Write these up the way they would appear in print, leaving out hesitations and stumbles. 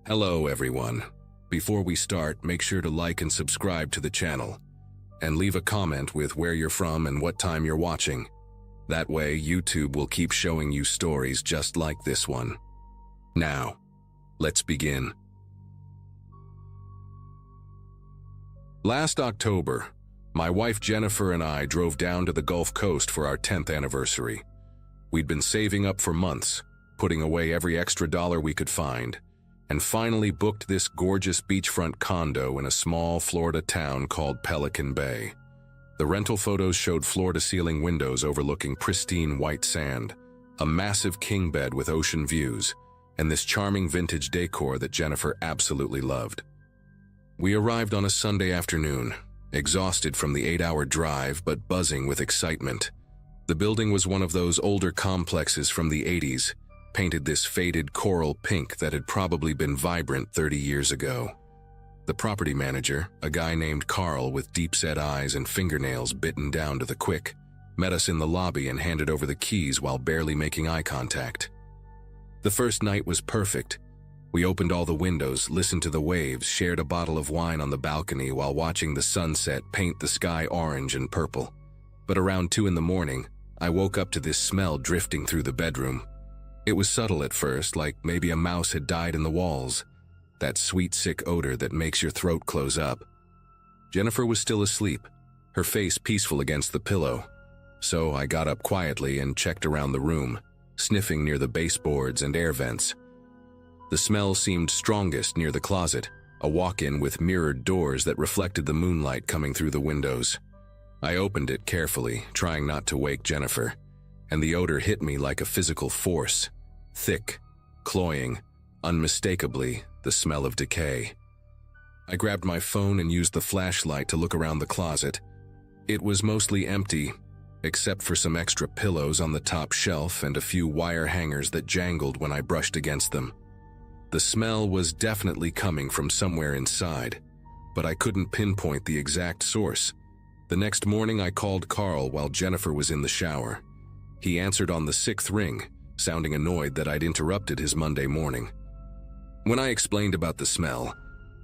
Hello everyone. Before we start, make sure to like and subscribe to the channel, and leave a comment with where you're from and what time you're watching. That way, YouTube will keep showing you stories just like this one. Now, let's begin. Last October, my wife Jennifer and I drove down to the Gulf Coast for our 10th anniversary. We'd been saving up for months, putting away every extra dollar we could find, and finally booked this gorgeous beachfront condo in a small Florida town called Pelican Bay. The rental photos showed floor-to-ceiling windows overlooking pristine white sand, a massive king bed with ocean views, and this charming vintage decor that Jennifer absolutely loved. We arrived on a Sunday afternoon, exhausted from the 8-hour drive but buzzing with excitement. The building was one of those older complexes from the 80s, painted this faded coral pink that had probably been vibrant 30 years ago. The property manager, a guy named Carl with deep-set eyes and fingernails bitten down to the quick, met us in the lobby and handed over the keys while barely making eye contact. The first night was perfect. We opened all the windows, listened to the waves, shared a bottle of wine on the balcony while watching the sunset paint the sky orange and purple. But around 2 in the morning, I woke up to this smell drifting through the bedroom. It was subtle at first, like maybe a mouse had died in the walls. That sweet, sick odor that makes your throat close up. Jennifer was still asleep, her face peaceful against the pillow. So I got up quietly and checked around the room, sniffing near the baseboards and air vents. The smell seemed strongest near the closet, a walk-in with mirrored doors that reflected the moonlight coming through the windows. I opened it carefully, trying not to wake Jennifer, and the odor hit me like a physical force. Thick, cloying, unmistakably the smell of decay. I grabbed my phone and used the flashlight to look around the closet. It was mostly empty, except for some extra pillows on the top shelf and a few wire hangers that jangled when I brushed against them. The smell was definitely coming from somewhere inside, but I couldn't pinpoint the exact source. The next morning I called Carl while Jennifer was in the shower. He answered on the 6th ring, sounding annoyed that I'd interrupted his Monday morning. When I explained about the smell,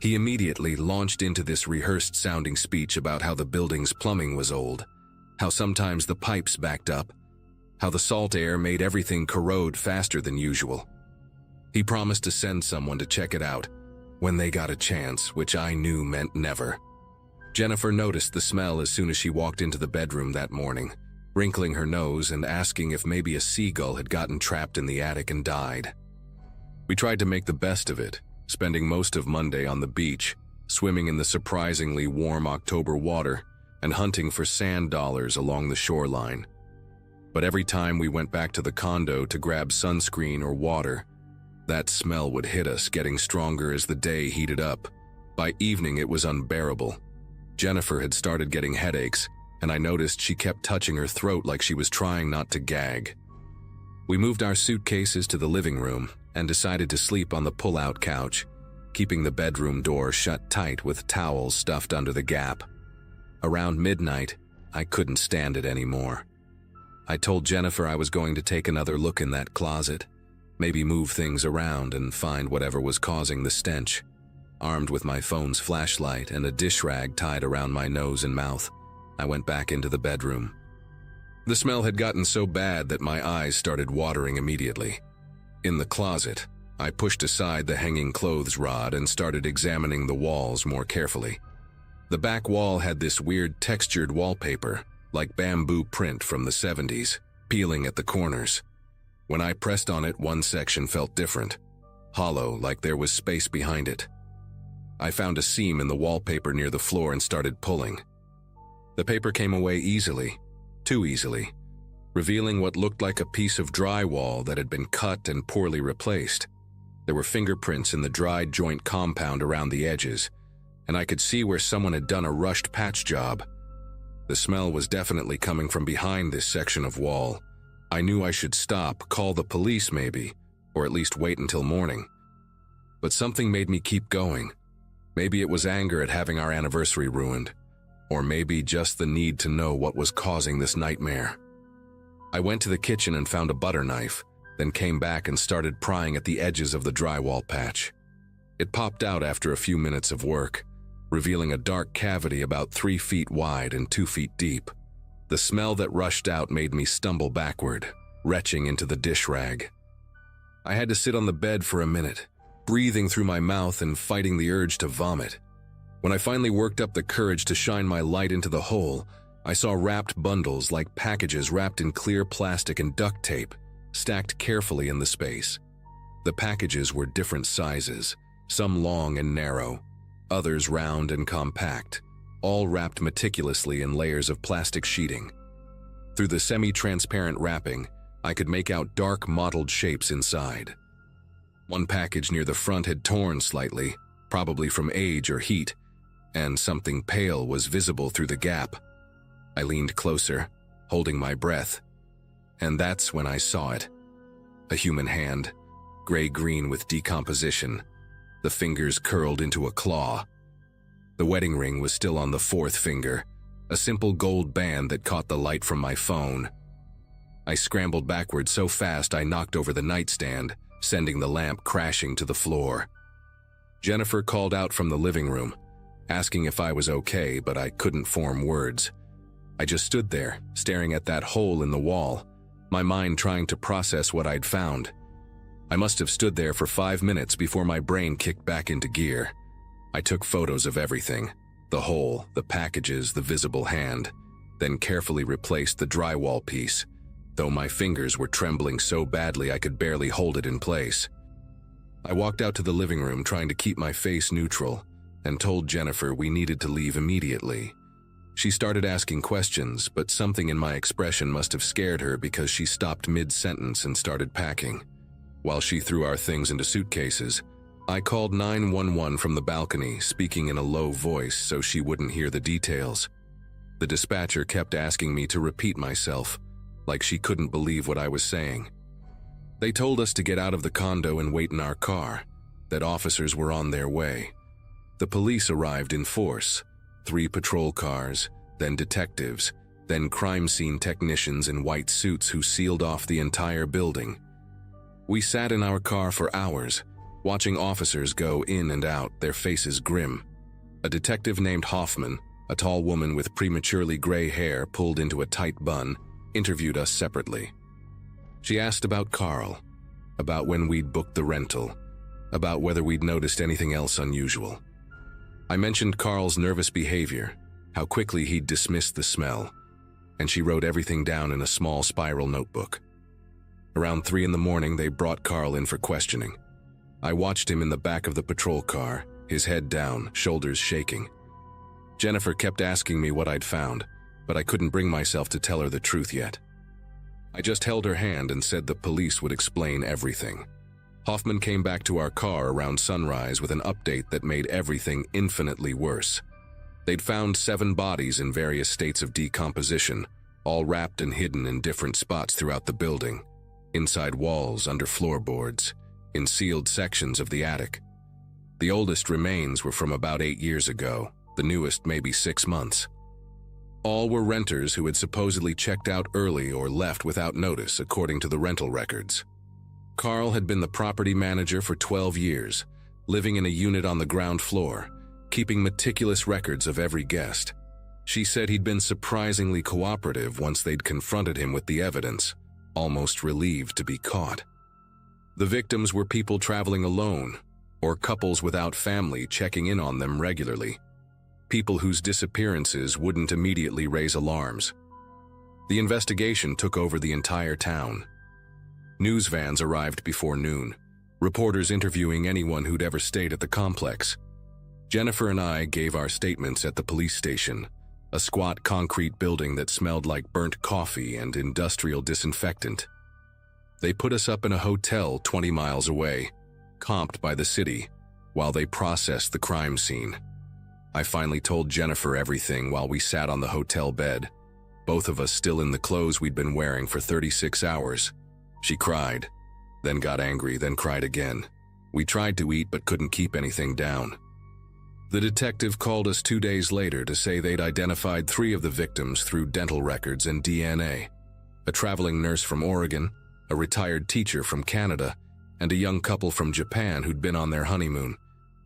he immediately launched into this rehearsed-sounding speech about how the building's plumbing was old, how sometimes the pipes backed up, how the salt air made everything corrode faster than usual. He promised to send someone to check it out when they got a chance, which I knew meant never. Jennifer noticed the smell as soon as she walked into the bedroom that morning, wrinkling her nose and asking if maybe a seagull had gotten trapped in the attic and died. We tried to make the best of it, spending most of Monday on the beach, swimming in the surprisingly warm October water and hunting for sand dollars along the shoreline. But every time we went back to the condo to grab sunscreen or water, that smell would hit us, getting stronger as the day heated up. By evening, it was unbearable. Jennifer had started getting headaches, and I noticed she kept touching her throat like she was trying not to gag. We moved our suitcases to the living room and decided to sleep on the pull-out couch, keeping the bedroom door shut tight with towels stuffed under the gap. Around midnight, I couldn't stand it anymore. I told Jennifer I was going to take another look in that closet, maybe move things around and find whatever was causing the stench. Armed with my phone's flashlight and a dish rag tied around my nose and mouth, I went back into the bedroom. The smell had gotten so bad that my eyes started watering immediately. In the closet, I pushed aside the hanging clothes rod and started examining the walls more carefully. The back wall had this weird textured wallpaper, like bamboo print from the 70s, peeling at the corners. When I pressed on it, one section felt different, hollow, like there was space behind it. I found a seam in the wallpaper near the floor and started pulling. The paper came away easily, too easily, revealing what looked like a piece of drywall that had been cut and poorly replaced. There were fingerprints in the dried joint compound around the edges, and I could see where someone had done a rushed patch job. The smell was definitely coming from behind this section of wall. I knew I should stop, call the police maybe, or at least wait until morning. But something made me keep going. Maybe it was anger at having our anniversary ruined, or maybe just the need to know what was causing this nightmare. I went to the kitchen and found a butter knife, then came back and started prying at the edges of the drywall patch. It popped out after a few minutes of work, revealing a dark cavity about 3 feet wide and 2 feet deep. The smell that rushed out made me stumble backward, retching into the dish rag. I had to sit on the bed for a minute, breathing through my mouth and fighting the urge to vomit. When I finally worked up the courage to shine my light into the hole, I saw wrapped bundles like packages wrapped in clear plastic and duct tape, stacked carefully in the space. The packages were different sizes, some long and narrow, others round and compact, all wrapped meticulously in layers of plastic sheeting. Through the semi-transparent wrapping, I could make out dark mottled shapes inside. One package near the front had torn slightly, probably from age or heat, and something pale was visible through the gap. I leaned closer, holding my breath, and that's when I saw it. A human hand, gray-green with decomposition, the fingers curled into a claw. The wedding ring was still on the 4th finger, a simple gold band that caught the light from my phone. I scrambled backward so fast I knocked over the nightstand, sending the lamp crashing to the floor. Jennifer called out from the living room, asking if I was okay, but I couldn't form words. I just stood there, staring at that hole in the wall, my mind trying to process what I'd found. I must have stood there for 5 minutes before my brain kicked back into gear. I took photos of everything, the hole, the packages, the visible hand, then carefully replaced the drywall piece, though my fingers were trembling so badly I could barely hold it in place. I walked out to the living room trying to keep my face neutral and told Jennifer we needed to leave immediately. She started asking questions, but something in my expression must have scared her because she stopped mid-sentence and started packing. While she threw our things into suitcases, I called 911 from the balcony, speaking in a low voice so she wouldn't hear the details. The dispatcher kept asking me to repeat myself, like she couldn't believe what I was saying. They told us to get out of the condo and wait in our car, that officers were on their way. The police arrived in force, 3 patrol cars, then detectives, then crime scene technicians in white suits who sealed off the entire building. We sat in our car for hours, watching officers go in and out, their faces grim. A detective named Hoffman, a tall woman with prematurely gray hair pulled into a tight bun, interviewed us separately. She asked about Carl, about when we'd booked the rental, about whether we'd noticed anything else unusual. I mentioned Carl's nervous behavior, how quickly he'd dismissed the smell, and she wrote everything down in a small spiral notebook. Around 3 in the morning, they brought Carl in for questioning. I watched him in the back of the patrol car, his head down, shoulders shaking. Jennifer kept asking me what I'd found, but I couldn't bring myself to tell her the truth yet. I just held her hand and said the police would explain everything. Hoffman came back to our car around sunrise with an update that made everything infinitely worse. They'd found 7 bodies in various states of decomposition, all wrapped and hidden in different spots throughout the building, inside walls, under floorboards, in sealed sections of the attic. The oldest remains were from about 8 years ago, the newest maybe 6 months. All were renters who had supposedly checked out early or left without notice, according to the rental records. Carl had been the property manager for 12 years, living in a unit on the ground floor, keeping meticulous records of every guest. She said he'd been surprisingly cooperative once they'd confronted him with the evidence, almost relieved to be caught. The victims were people traveling alone, or couples without family checking in on them regularly, people whose disappearances wouldn't immediately raise alarms. The investigation took over the entire town. News vans arrived before noon, reporters interviewing anyone who'd ever stayed at the complex. Jennifer and I gave our statements at the police station, a squat concrete building that smelled like burnt coffee and industrial disinfectant. They put us up in a hotel 20 miles away, comped by the city, while they processed the crime scene. I finally told Jennifer everything while we sat on the hotel bed, both of us still in the clothes we'd been wearing for 36 hours. She cried, then got angry, then cried again. We tried to eat but couldn't keep anything down. The detective called us 2 days later to say they'd identified 3 of the victims through dental records and DNA. A traveling nurse from Oregon, a retired teacher from Canada, and a young couple from Japan who'd been on their honeymoon.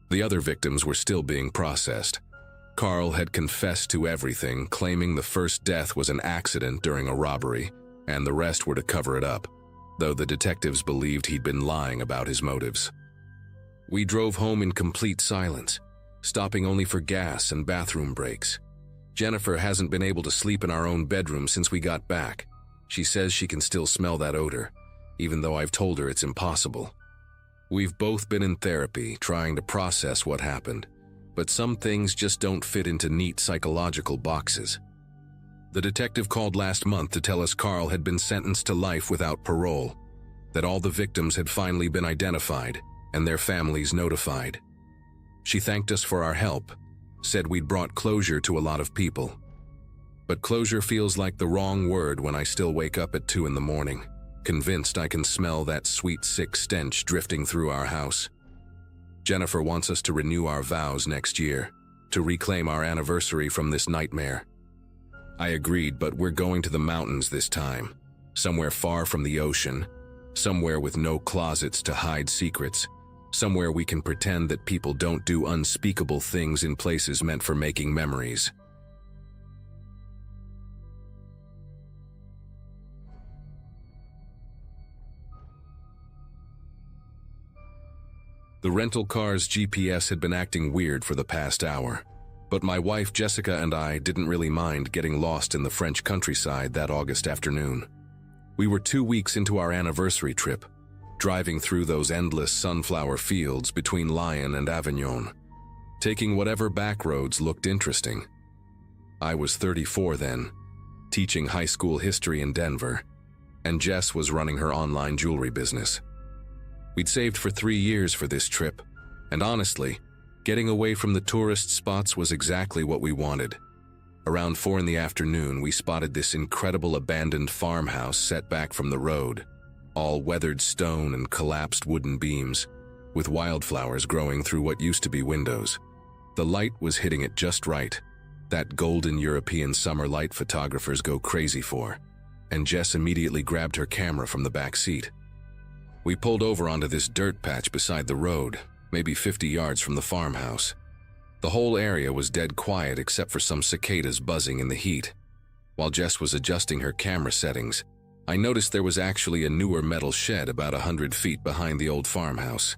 The other victims were still being processed. Carl had confessed to everything, claiming the first death was an accident during a robbery, and the rest were to cover it up, though the detectives believed he'd been lying about his motives. We drove home in complete silence, stopping only for gas and bathroom breaks. Jennifer hasn't been able to sleep in our own bedroom since we got back. She says she can still smell that odor, even though I've told her it's impossible. We've both been in therapy, trying to process what happened, but some things just don't fit into neat psychological boxes. The detective called last month to tell us Carl had been sentenced to life without parole, that all the victims had finally been identified and their families notified. She thanked us for our help, said we'd brought closure to a lot of people. But closure feels like the wrong word when I still wake up at 2 in the morning, convinced I can smell that sweet, sick stench drifting through our house. Jennifer wants us to renew our vows next year, to reclaim our anniversary from this nightmare. I agreed, but we're going to the mountains this time, somewhere far from the ocean, somewhere with no closets to hide secrets, somewhere we can pretend that people don't do unspeakable things in places meant for making memories. The rental car's GPS had been acting weird for the past hour, but my wife Jessica and I didn't really mind getting lost in the French countryside that August afternoon. We were 2 weeks into our anniversary trip, driving through those endless sunflower fields between Lyon and Avignon, taking whatever back roads looked interesting. I was 34 then, teaching high school history in Denver, and Jess was running her online jewelry business. We'd saved for 3 years for this trip, and honestly, getting away from the tourist spots was exactly what we wanted. Around 4 in the afternoon, we spotted this incredible abandoned farmhouse set back from the road, all weathered stone and collapsed wooden beams, with wildflowers growing through what used to be windows. The light was hitting it just right, that golden European summer light photographers go crazy for, and Jess immediately grabbed her camera from the back seat. We pulled over onto this dirt patch beside the road, maybe 50 yards from the farmhouse. The whole area was dead quiet except for some cicadas buzzing in the heat. While Jess was adjusting her camera settings, I noticed there was actually a newer metal shed about 100 feet behind the old farmhouse.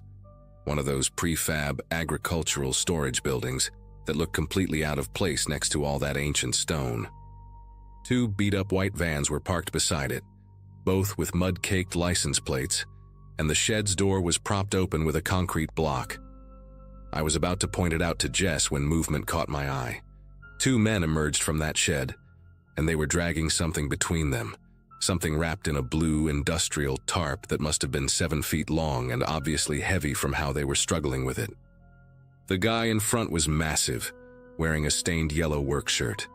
One of those prefab agricultural storage buildings that looked completely out of place next to all that ancient stone. 2 beat-up white vans were parked beside it, both with mud-caked license plates, and the shed's door was propped open with a concrete block. I was about to point it out to Jess when movement caught my eye. 2 men emerged from that shed, and they were dragging something between them, something wrapped in a blue industrial tarp that must have been 7 feet long and obviously heavy from how they were struggling with it. The guy in front was massive, wearing a stained yellow work shirt,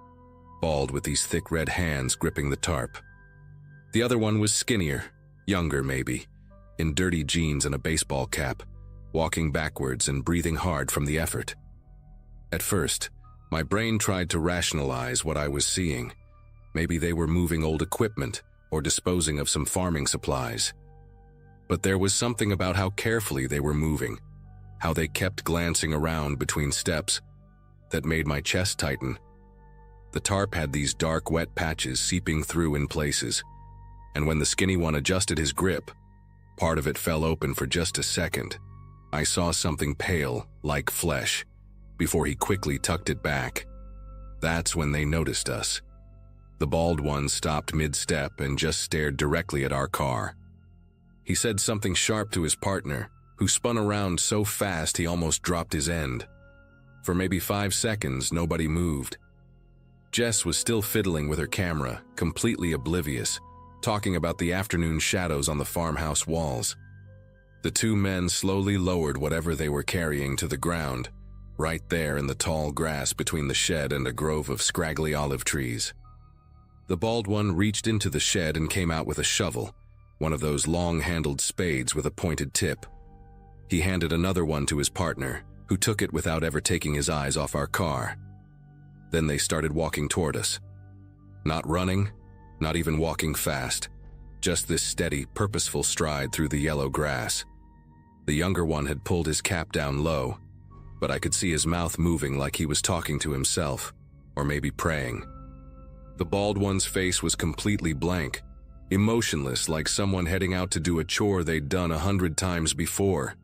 bald with these thick red hands gripping the tarp. The other one was skinnier, younger maybe, in dirty jeans and a baseball cap, walking backwards and breathing hard from the effort. At first, my brain tried to rationalize what I was seeing. Maybe they were moving old equipment or disposing of some farming supplies. But there was something about how carefully they were moving, how they kept glancing around between steps, that made my chest tighten. The tarp had these dark, wet patches seeping through in places, and when the skinny one adjusted his grip, part of it fell open for just a second. I saw something pale, like flesh, before he quickly tucked it back. That's when they noticed us. The bald one stopped mid-step and just stared directly at our car. He said something sharp to his partner, who spun around so fast he almost dropped his end. For maybe 5 seconds, nobody moved. Jess was still fiddling with her camera, completely oblivious, talking about the afternoon shadows on the farmhouse walls. The 2 men slowly lowered whatever they were carrying to the ground, right there in the tall grass between the shed and a grove of scraggly olive trees. The bald one reached into the shed and came out with a shovel, one of those long-handled spades with a pointed tip. He handed another one to his partner, who took it without ever taking his eyes off our car. Then they started walking toward us. Not running, not even walking fast, just this steady, purposeful stride through the yellow grass. The younger one had pulled his cap down low, but I could see his mouth moving like he was talking to himself, or maybe praying. The bald one's face was completely blank, emotionless like someone heading out to do a chore they'd done 100 times before.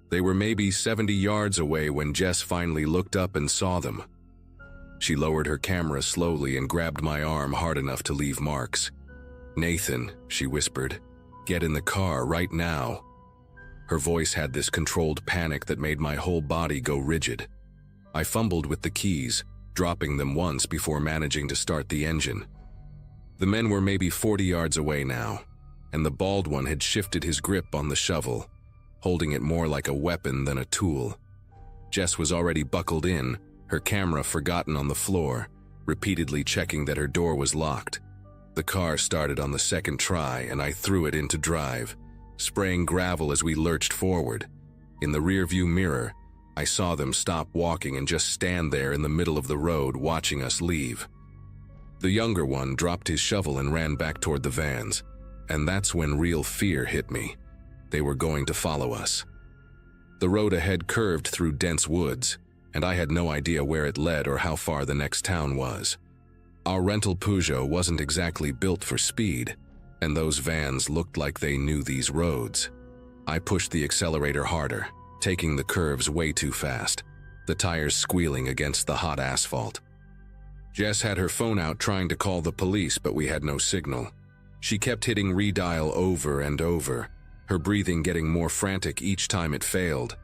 They were maybe 70 yards away when Jess finally looked up and saw them. She lowered her camera slowly and grabbed my arm hard enough to leave marks. "Nathan," she whispered, "get in the car right now." Her voice had this controlled panic that made my whole body go rigid. I fumbled with the keys, dropping them once before managing to start the engine. The men were maybe 40 yards away now, and the bald one had shifted his grip on the shovel, holding it more like a weapon than a tool. Jess was already buckled in, her camera forgotten on the floor, repeatedly checking that her door was locked. The car started on the second try, and I threw it into drive, spraying gravel as we lurched forward. In the rearview mirror, I saw them stop walking and just stand there in the middle of the road watching us leave. The younger one dropped his shovel and ran back toward the vans, and that's when real fear hit me. They were going to follow us. The road ahead curved through dense woods, and I had no idea where it led or how far the next town was. Our rental Peugeot wasn't exactly built for speed, and those vans looked like they knew these roads. I pushed the accelerator harder, taking the curves way too fast, the tires squealing against the hot asphalt. Jess had her phone out trying to call the police, but we had no signal. She kept hitting redial over and over, her breathing getting more frantic each time it failed.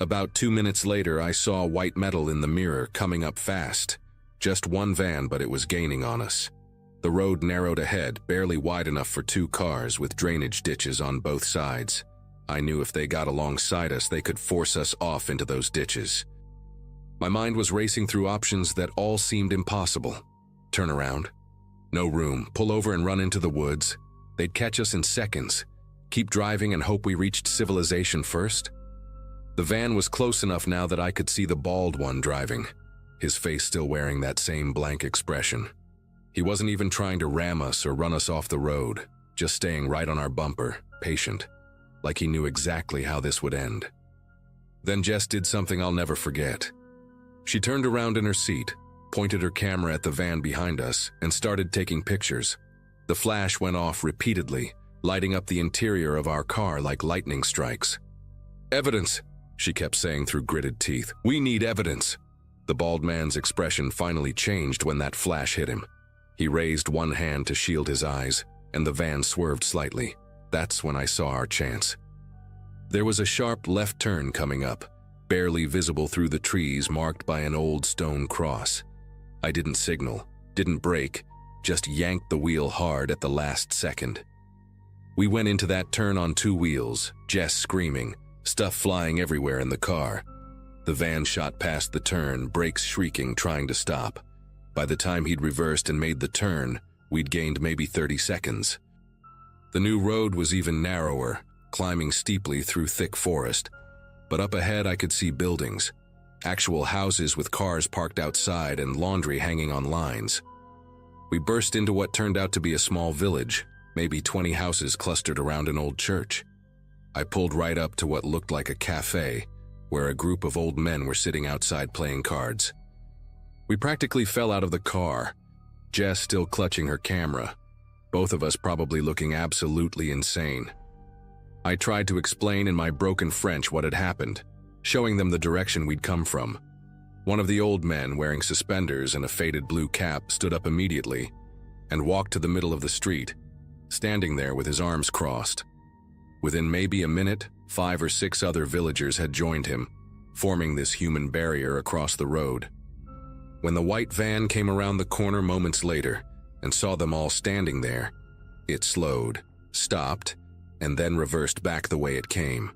About 2 minutes later, I saw white metal in the mirror coming up fast. Just one van, but it was gaining on us. The road narrowed ahead, barely wide enough for 2 cars, with drainage ditches on both sides. I knew if they got alongside us, they could force us off into those ditches. My mind was racing through options that all seemed impossible. Turn around. No room. Pull over and run into the woods. They'd catch us in seconds. Keep driving and hope we reached civilization first. The van was close enough now that I could see the bald one driving, his face still wearing that same blank expression. He wasn't even trying to ram us or run us off the road, just staying right on our bumper, patient, like he knew exactly how this would end. Then Jess did something I'll never forget. She turned around in her seat, pointed her camera at the van behind us, and started taking pictures. The flash went off repeatedly, lighting up the interior of our car like lightning strikes. "Evidence," she kept saying through gritted teeth. "We need evidence." The bald man's expression finally changed when that flash hit him. He raised one hand to shield his eyes, and the van swerved slightly. That's when I saw our chance. There was a sharp left turn coming up, barely visible through the trees marked by an old stone cross. I didn't signal, didn't brake, just yanked the wheel hard at the last second. We went into that turn on 2 wheels, Jess screaming, stuff flying everywhere in the car. The van shot past the turn, brakes shrieking, trying to stop. By the time he'd reversed and made the turn, we'd gained maybe 30 seconds. The new road was even narrower, climbing steeply through thick forest. But up ahead I could see buildings, actual houses with cars parked outside and laundry hanging on lines. We burst into what turned out to be a small village, maybe 20 houses clustered around an old church. I pulled right up to what looked like a cafe, where a group of old men were sitting outside playing cards. We practically fell out of the car, Jess still clutching her camera, both of us probably looking absolutely insane. I tried to explain in my broken French what had happened, showing them the direction we'd come from. One of the old men, wearing suspenders and a faded blue cap, stood up immediately and walked to the middle of the street, standing there with his arms crossed. Within maybe a minute, 5 or 6 other villagers had joined him, forming this human barrier across the road. When the white van came around the corner moments later and saw them all standing there, it slowed, stopped, and then reversed back the way it came.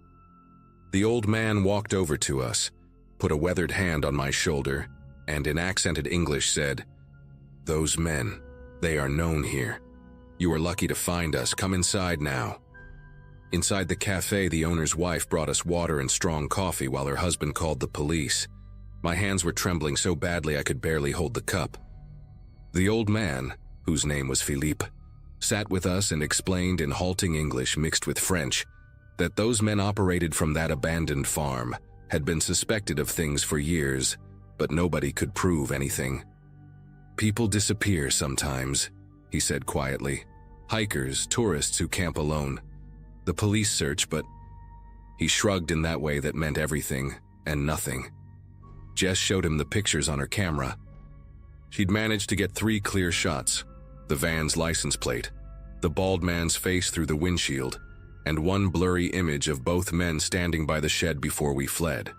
The old man walked over to us, put a weathered hand on my shoulder, and in accented English said, "Those men, they are known here. You are lucky to find us. Come inside now." Inside the cafe, the owner's wife brought us water and strong coffee while her husband called the police. My hands were trembling so badly I could barely hold the cup. The old man, whose name was Philippe, sat with us and explained in halting English mixed with French that those men operated from that abandoned farm, had been suspected of things for years, but nobody could prove anything. "People disappear sometimes," he said quietly. "Hikers, tourists who camp alone. The police search, but..." He shrugged in that way that meant everything and nothing. Jess showed him the pictures on her camera. She'd managed to get 3 clear shots: the van's license plate, the bald man's face through the windshield, and 1 blurry image of both men standing by the shed before we fled.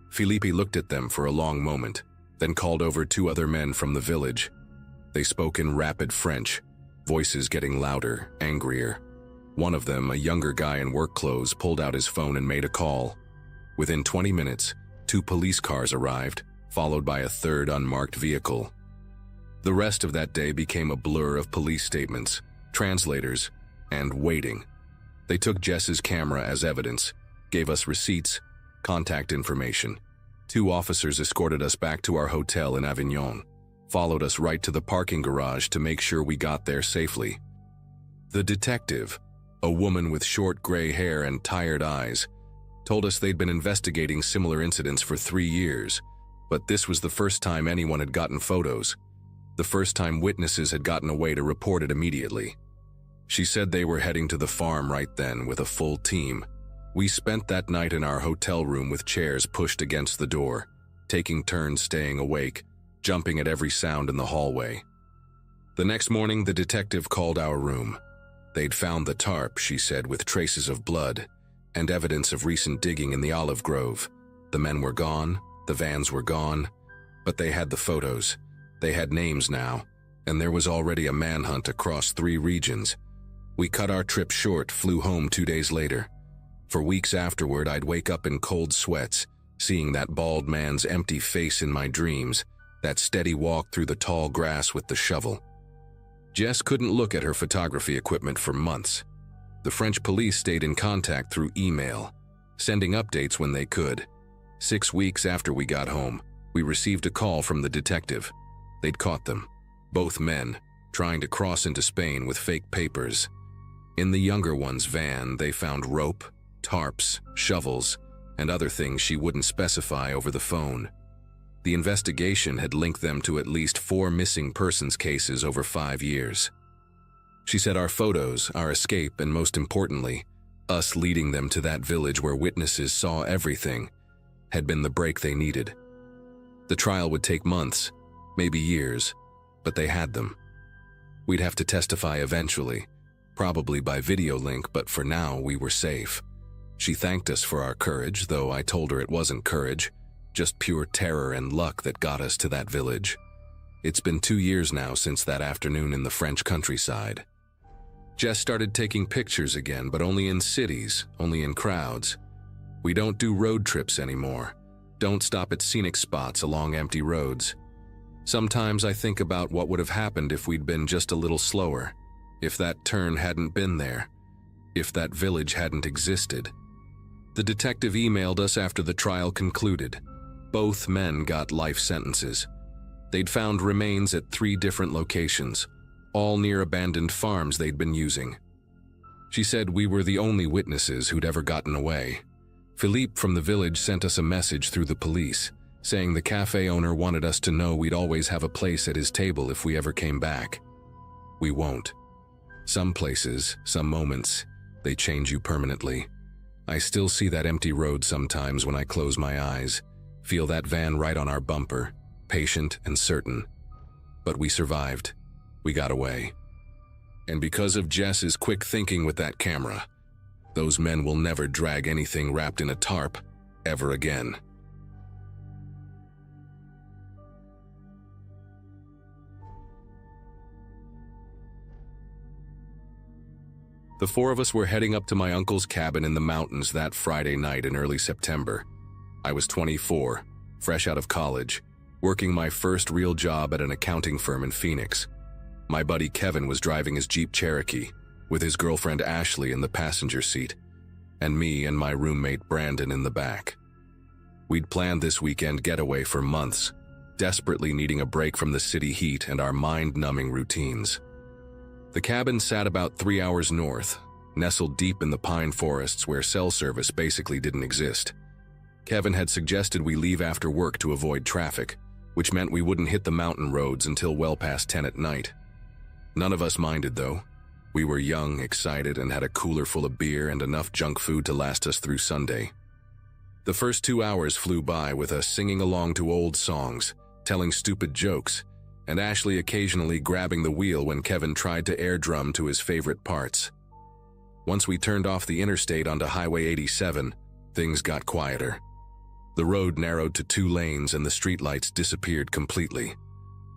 Philippe looked at them for a long moment, then called over 2 other men from the village. They spoke in rapid French, voices getting louder, angrier. One of them, a younger guy in work clothes, pulled out his phone and made a call. Within 20 minutes, 2 police cars arrived, followed by a 3rd unmarked vehicle. The rest of that day became a blur of police statements, translators, and waiting. They took Jess's camera as evidence, gave us receipts, contact information. 2 officers escorted us back to our hotel in Avignon, followed us right to the parking garage to make sure we got there safely. The detective, a woman with short gray hair and tired eyes, told us they'd been investigating similar incidents for 3 years, but this was the first time anyone had gotten photos, the first time witnesses had gotten away to report it immediately. She said they were heading to the farm right then with a full team. We spent that night in our hotel room with chairs pushed against the door, taking turns staying awake, jumping at every sound in the hallway. The next morning, the detective called our room. They'd found the tarp, she said, with traces of blood and evidence of recent digging in the olive grove. The men were gone, the vans were gone, but they had the photos. They had names now, and there was already a manhunt across 3 regions. We cut our trip short, flew home 2 days later. For weeks afterward, I'd wake up in cold sweats, seeing that bald man's empty face in my dreams, that steady walk through the tall grass with the shovel. Jess couldn't look at her photography equipment for months. The French police stayed in contact through email, sending updates when they could. 6 weeks after we got home, we received a call from the detective. They'd caught them, both men, trying to cross into Spain with fake papers. In the younger one's van, they found rope, tarps, shovels, and other things she wouldn't specify over the phone. The investigation had linked them to at least 4 missing persons cases over 5 years. She said our photos, our escape, and most importantly, us leading them to that village where witnesses saw everything, had been the break they needed. The trial would take months, maybe years, but they had them. We'd have to testify eventually, probably by video link, but for now we were safe. She thanked us for our courage, though I told her it wasn't courage, just pure terror and luck that got us to that village. It's been 2 years now since that afternoon in the French countryside. Jess started taking pictures again, but only in cities, only in crowds. We don't do road trips anymore. Don't stop at scenic spots along empty roads. Sometimes I think about what would have happened if we'd been just a little slower, if that turn hadn't been there, if that village hadn't existed. The detective emailed us after the trial concluded. Both men got life sentences. They'd found remains at 3 different locations, all near abandoned farms they'd been using. She said we were the only witnesses who'd ever gotten away. Philippe from the village sent us a message through the police, saying the cafe owner wanted us to know we'd always have a place at his table if we ever came back. We won't. Some places, some moments, they change you permanently. I still see that empty road sometimes when I close my eyes, feel that van right on our bumper, patient and certain. But we survived. We got away. And because of Jess's quick thinking with that camera, those men will never drag anything wrapped in a tarp ever again. The 4 of us were heading up to my uncle's cabin in the mountains that Friday night in early September. I was 24, fresh out of college, working my first real job at an accounting firm in Phoenix. My buddy Kevin was driving his Jeep Cherokee, with his girlfriend Ashley in the passenger seat, and me and my roommate Brandon in the back. We'd planned this weekend getaway for months, desperately needing a break from the city heat and our mind-numbing routines. The cabin sat about 3 hours north, nestled deep in the pine forests where cell service basically didn't exist. Kevin had suggested we leave after work to avoid traffic, which meant we wouldn't hit the mountain roads until well past 10 at night. None of us minded, though. We were young, excited, and had a cooler full of beer and enough junk food to last us through Sunday. The first 2 hours flew by with us singing along to old songs, telling stupid jokes, and Ashley occasionally grabbing the wheel when Kevin tried to air drum to his favorite parts. Once we turned off the interstate onto Highway 87, things got quieter. The road narrowed to 2 lanes and the streetlights disappeared completely.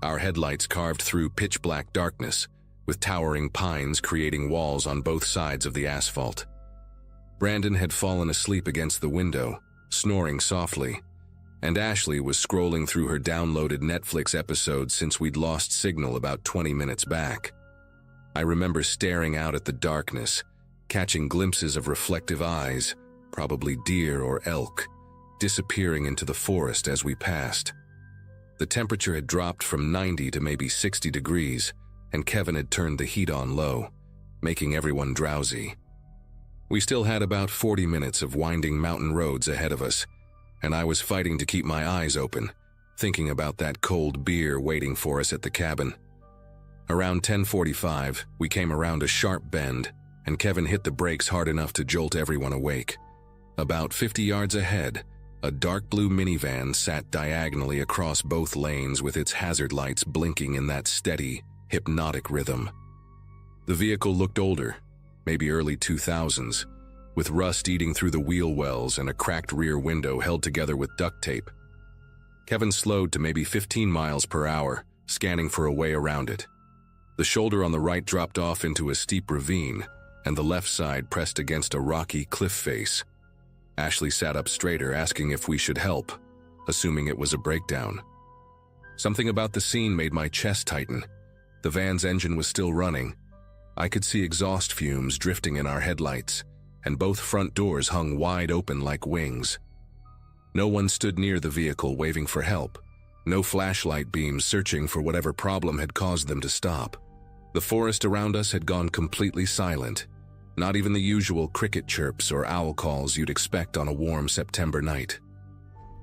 Our headlights carved through pitch-black darkness, with towering pines creating walls on both sides of the asphalt. Brandon had fallen asleep against the window, snoring softly, and Ashley was scrolling through her downloaded Netflix episodes since we'd lost signal about 20 minutes back. I remember staring out at the darkness, catching glimpses of reflective eyes, probably deer or elk, disappearing into the forest as we passed. The temperature had dropped from 90 to maybe 60 degrees, and Kevin had turned the heat on low, making everyone drowsy. We still had about 40 minutes of winding mountain roads ahead of us, and I was fighting to keep my eyes open, thinking about that cold beer waiting for us at the cabin. Around 10:45, we came around a sharp bend, and Kevin hit the brakes hard enough to jolt everyone awake. About 50 yards ahead, a dark blue minivan sat diagonally across both lanes with its hazard lights blinking in that steady, hypnotic rhythm. The vehicle looked older, maybe early 2000s, with rust eating through the wheel wells and a cracked rear window held together with duct tape. Kevin slowed to maybe 15 miles per hour, scanning for a way around it. The shoulder on the right dropped off into a steep ravine, and the left side pressed against a rocky cliff face. Ashley sat up straighter, asking if we should help, assuming it was a breakdown. Something about the scene made my chest tighten. The van's engine was still running. I could see exhaust fumes drifting in our headlights, and both front doors hung wide open like wings. No one stood near the vehicle waving for help, no flashlight beams searching for whatever problem had caused them to stop. The forest around us had gone completely silent, not even the usual cricket chirps or owl calls you'd expect on a warm September night.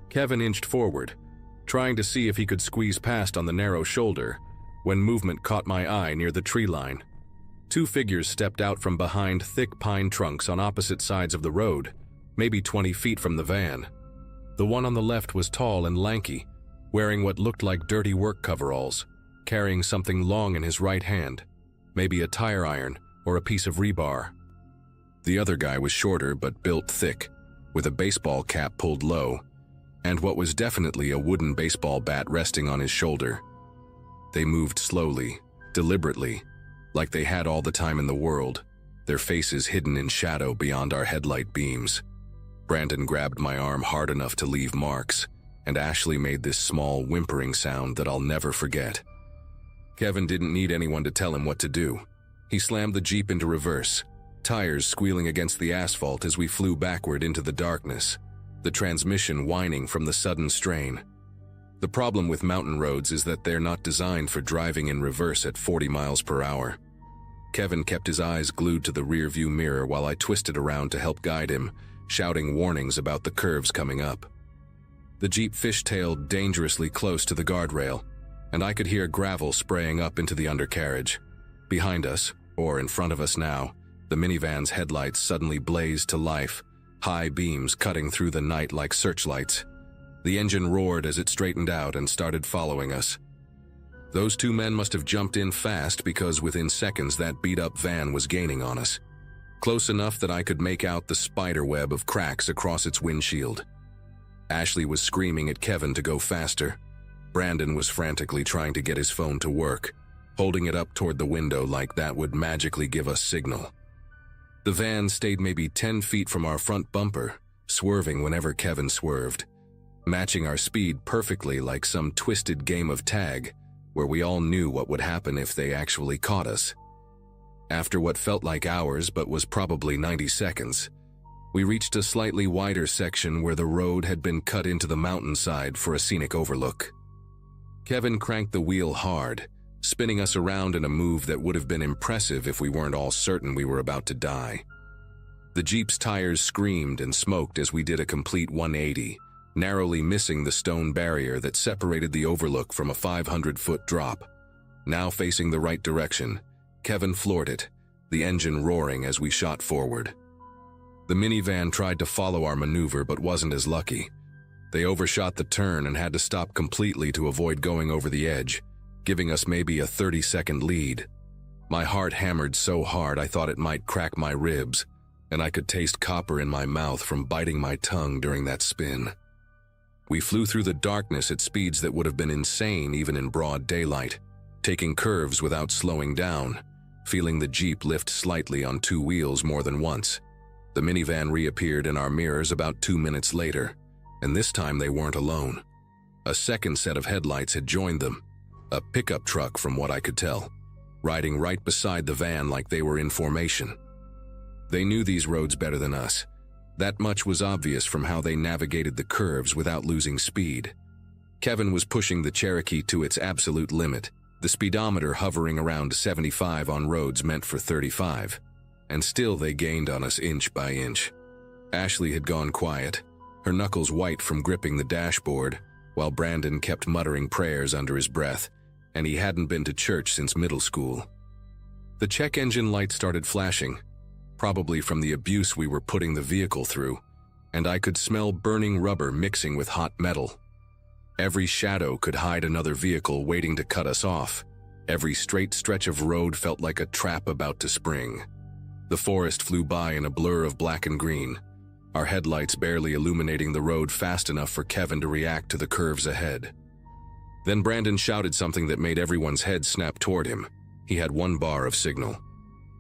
Kevin inched forward, trying to see if he could squeeze past on the narrow shoulder, when movement caught my eye near the tree line. 2 figures stepped out from behind thick pine trunks on opposite sides of the road, maybe 20 feet from the van. The one on the left was tall and lanky, wearing what looked like dirty work coveralls, carrying something long in his right hand, maybe a tire iron or a piece of rebar. The other guy was shorter but built thick, with a baseball cap pulled low, and what was definitely a wooden baseball bat resting on his shoulder. They moved slowly, deliberately, like they had all the time in the world, their faces hidden in shadow beyond our headlight beams. Brandon grabbed my arm hard enough to leave marks, and Ashley made this small, whimpering sound that I'll never forget. Kevin didn't need anyone to tell him what to do. He slammed the Jeep into reverse, tires squealing against the asphalt as we flew backward into the darkness, the transmission whining from the sudden strain. The problem with mountain roads is that they're not designed for driving in reverse at 40 miles per hour. Kevin kept his eyes glued to the rearview mirror while I twisted around to help guide him, shouting warnings about the curves coming up. The Jeep fishtailed dangerously close to the guardrail, and I could hear gravel spraying up into the undercarriage. Behind us, or in front of us now, the minivan's headlights suddenly blazed to life, high beams cutting through the night like searchlights. The engine roared as it straightened out and started following us. Those 2 men must have jumped in fast because within seconds that beat-up van was gaining on us, close enough that I could make out the spider web of cracks across its windshield. Ashley was screaming at Kevin to go faster. Brandon was frantically trying to get his phone to work, holding it up toward the window like that would magically give us signal. The van stayed maybe 10 feet from our front bumper, swerving whenever Kevin swerved, matching our speed perfectly like some twisted game of tag where we all knew what would happen if they actually caught us. After what felt like hours but was probably 90 seconds, we reached a slightly wider section where the road had been cut into the mountainside for a scenic overlook. Kevin cranked the wheel hard, spinning us around in a move that would have been impressive if we weren't all certain we were about to die. The Jeep's tires screamed and smoked as we did a complete 180, narrowly missing the stone barrier that separated the overlook from a 500-foot drop. Now facing the right direction, Kevin floored it, the engine roaring as we shot forward. The minivan tried to follow our maneuver but wasn't as lucky. They overshot the turn and had to stop completely to avoid going over the edge, giving us maybe a 30-second lead. My heart hammered so hard I thought it might crack my ribs, and I could taste copper in my mouth from biting my tongue during that spin. We flew through the darkness at speeds that would have been insane even in broad daylight, taking curves without slowing down, feeling the Jeep lift slightly on two wheels more than once. The minivan reappeared in our mirrors about 2 minutes later, and this time they weren't alone. A second set of headlights had joined them, a pickup truck from what I could tell, riding right beside the van like they were in formation. They knew these roads better than us. That much was obvious from how they navigated the curves without losing speed. Kevin was pushing the Cherokee to its absolute limit, the speedometer hovering around 75 on roads meant for 35. And still they gained on us inch by inch. Ashley had gone quiet, her knuckles white from gripping the dashboard, while Brandon kept muttering prayers under his breath, and he hadn't been to church since middle school. The check engine light started flashing, probably from the abuse we were putting the vehicle through, and I could smell burning rubber mixing with hot metal. Every shadow could hide another vehicle waiting to cut us off. Every straight stretch of road felt like a trap about to spring. The forest flew by in a blur of black and green, our headlights barely illuminating the road fast enough for Kevin to react to the curves ahead. Then Brandon shouted something that made everyone's head snap toward him. He had 1 bar of signal.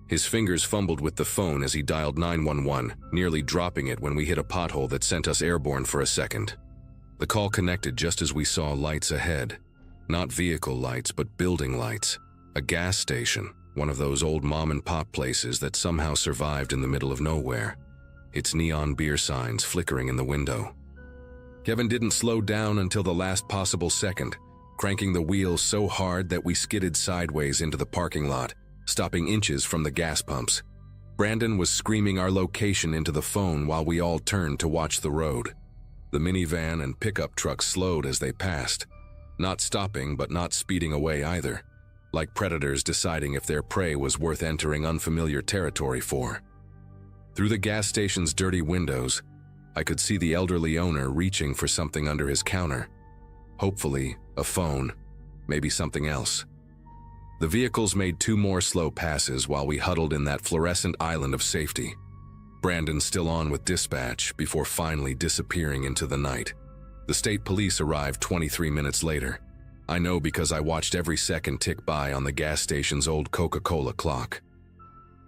His fingers fumbled with the phone as he dialed 911, nearly dropping it when we hit a pothole that sent us airborne for a second. The call connected just as we saw lights ahead. Not vehicle lights, but building lights. A gas station, one of those old mom-and-pop places that somehow survived in the middle of nowhere, its neon beer signs flickering in the window. Kevin didn't slow down until the last possible second, cranking the wheel so hard that we skidded sideways into the parking lot, stopping inches from the gas pumps. Brandon was screaming our location into the phone while we all turned to watch the road. The minivan and pickup truck slowed as they passed, not stopping but not speeding away either, like predators deciding if their prey was worth entering unfamiliar territory for. Through the gas station's dirty windows, I could see the elderly owner reaching for something under his counter. Hopefully, a phone, maybe something else. The vehicles made 2 more slow passes while we huddled in that fluorescent island of safety. Brandon still on with dispatch before finally disappearing into the night. The state police arrived 23 minutes later. I know because I watched every second tick by on the gas station's old Coca-Cola clock.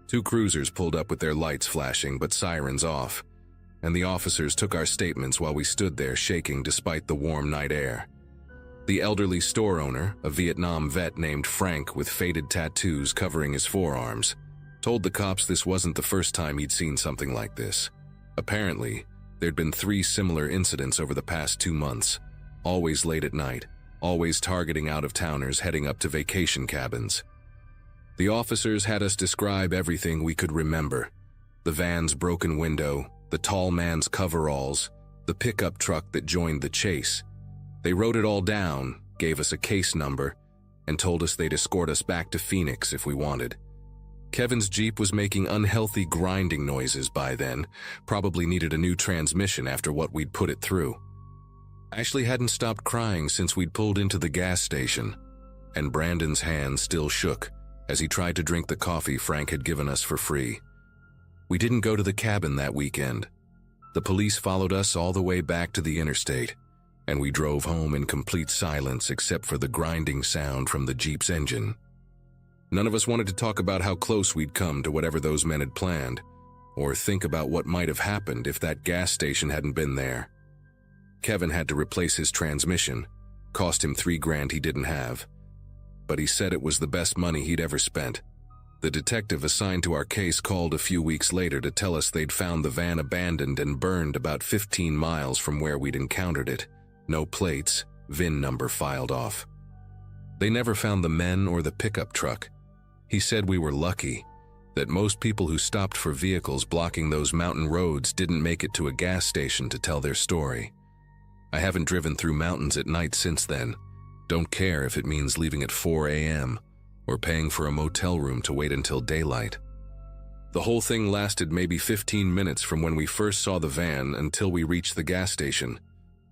2 cruisers pulled up with their lights flashing but sirens off, and the officers took our statements while we stood there shaking despite the warm night air. The elderly store owner, a Vietnam vet named Frank with faded tattoos covering his forearms, told the cops this wasn't the first time he'd seen something like this. Apparently, there'd been 3 similar incidents over the past 2 months, always late at night, always targeting out-of-towners heading up to vacation cabins. The officers had us describe everything we could remember: the van's broken window, the tall man's coveralls, the pickup truck that joined the chase. They wrote it all down, gave us a case number, and told us they'd escort us back to Phoenix if we wanted. Kevin's Jeep was making unhealthy grinding noises by then, probably needed a new transmission after what we'd put it through. Ashley hadn't stopped crying since we'd pulled into the gas station, and Brandon's hand still shook as he tried to drink the coffee Frank had given us for free. We didn't go to the cabin that weekend. The police followed us all the way back to the interstate, and we drove home in complete silence except for the grinding sound from the Jeep's engine. None of us wanted to talk about how close we'd come to whatever those men had planned, or think about what might have happened if that gas station hadn't been there. Kevin had to replace his transmission, cost him $3,000 he didn't have, but he said it was the best money he'd ever spent. The detective assigned to our case called a few weeks later to tell us they'd found the van abandoned and burned about 15 miles from where we'd encountered it. No plates, VIN number filed off. They never found the men or the pickup truck. He said we were lucky. that most people who stopped for vehicles blocking those mountain roads didn't make it to a gas station to tell their story. I haven't driven through mountains at night since then. Don't care if it means leaving at 4 a.m. or paying for a motel room to wait until daylight. The whole thing lasted maybe 15 minutes from when we first saw the van until we reached the gas station,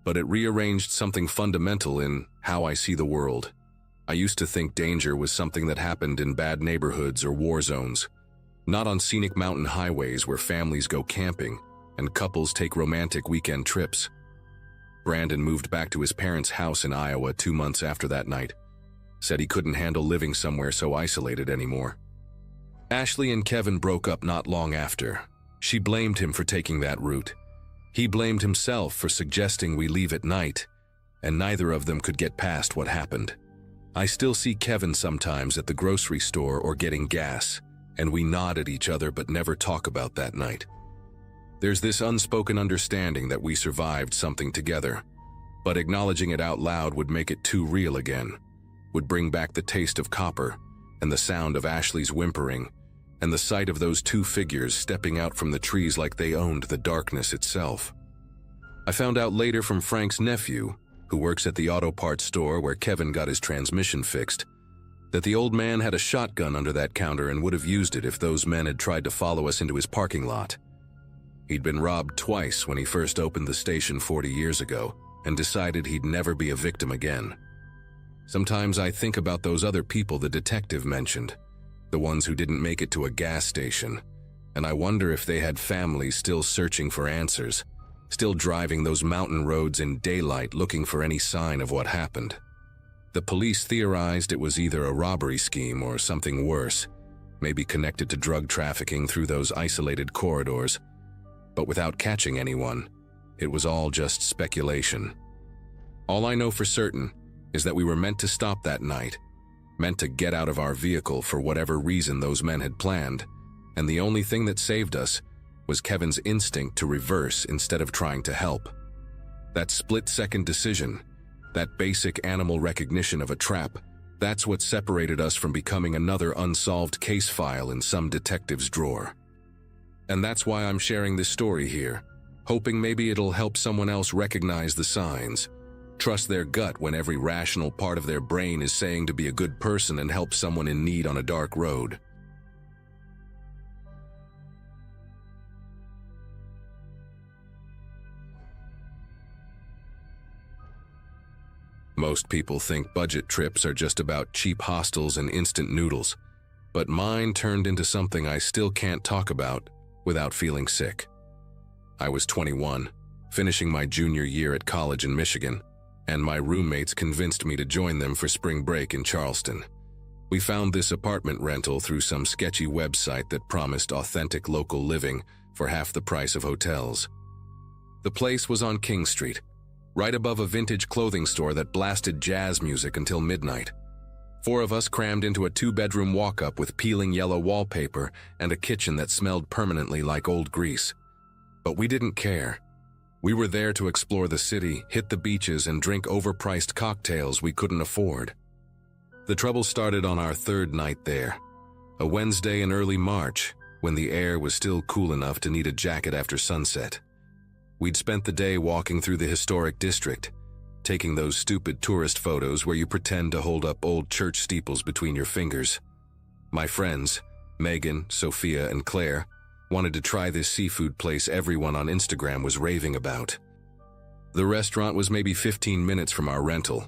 but it rearranged something fundamental in how I see the world. I used to think danger was something that happened in bad neighborhoods or war zones, not on scenic mountain highways where families go camping and couples take romantic weekend trips. Brandon moved back to his parents' house in Iowa 2 months after that night. Said he couldn't handle living somewhere so isolated anymore. Ashley and Kevin broke up not long after. She blamed him for taking that route. He blamed himself for suggesting we leave at night, and neither of them could get past what happened. I still see Kevin sometimes at the grocery store or getting gas, and we nod at each other but never talk about that night. There's this unspoken understanding that we survived something together, but acknowledging it out loud would make it too real again, would bring back the taste of copper and the sound of Ashley's whimpering and the sight of those two figures stepping out from the trees like they owned the darkness itself. I found out later from Frank's nephew, who works at the auto parts store where Kevin got his transmission fixed, that the old man had a shotgun under that counter and would have used it if those men had tried to follow us into his parking lot. He'd been robbed twice when he first opened the station 40 years ago and decided he'd never be a victim again. Sometimes I think about those other people the detective mentioned, the ones who didn't make it to a gas station, and I wonder if they had families still searching for answers, still driving those mountain roads in daylight looking for any sign of what happened. The police theorized it was either a robbery scheme or something worse, maybe connected to drug trafficking through those isolated corridors, but without catching anyone, it was all just speculation. All I know for certain is that we were meant to stop that night, meant to get out of our vehicle for whatever reason those men had planned, and the only thing that saved us was Kevin's instinct to reverse instead of trying to help. That split-second decision, that basic animal recognition of a trap, that's what separated us from becoming another unsolved case file in some detective's drawer. And that's why I'm sharing this story here, hoping maybe it'll help someone else recognize the signs, trust their gut when every rational part of their brain is saying to be a good person and help someone in need on a dark road. Most people think budget trips are just about cheap hostels and instant noodles, but mine turned into something I still can't talk about without feeling sick. I was 21, finishing my junior year at college in Michigan, and my roommates convinced me to join them for spring break in Charleston. We found this apartment rental through some sketchy website that promised authentic local living for half the price of hotels. The place was on King Street, right above a vintage clothing store that blasted jazz music until midnight. 4 of us crammed into a 2-bedroom walk-up with peeling yellow wallpaper and a kitchen that smelled permanently like old grease. But we didn't care. We were there to explore the city, hit the beaches, and drink overpriced cocktails we couldn't afford. The trouble started on our 3rd night there, a Wednesday in early March, when the air was still cool enough to need a jacket after sunset. We'd spent the day walking through the historic district, taking those stupid tourist photos where you pretend to hold up old church steeples between your fingers. My friends, Megan, Sophia, and Claire, wanted to try this seafood place everyone on Instagram was raving about. The restaurant was maybe 15 minutes from our rental,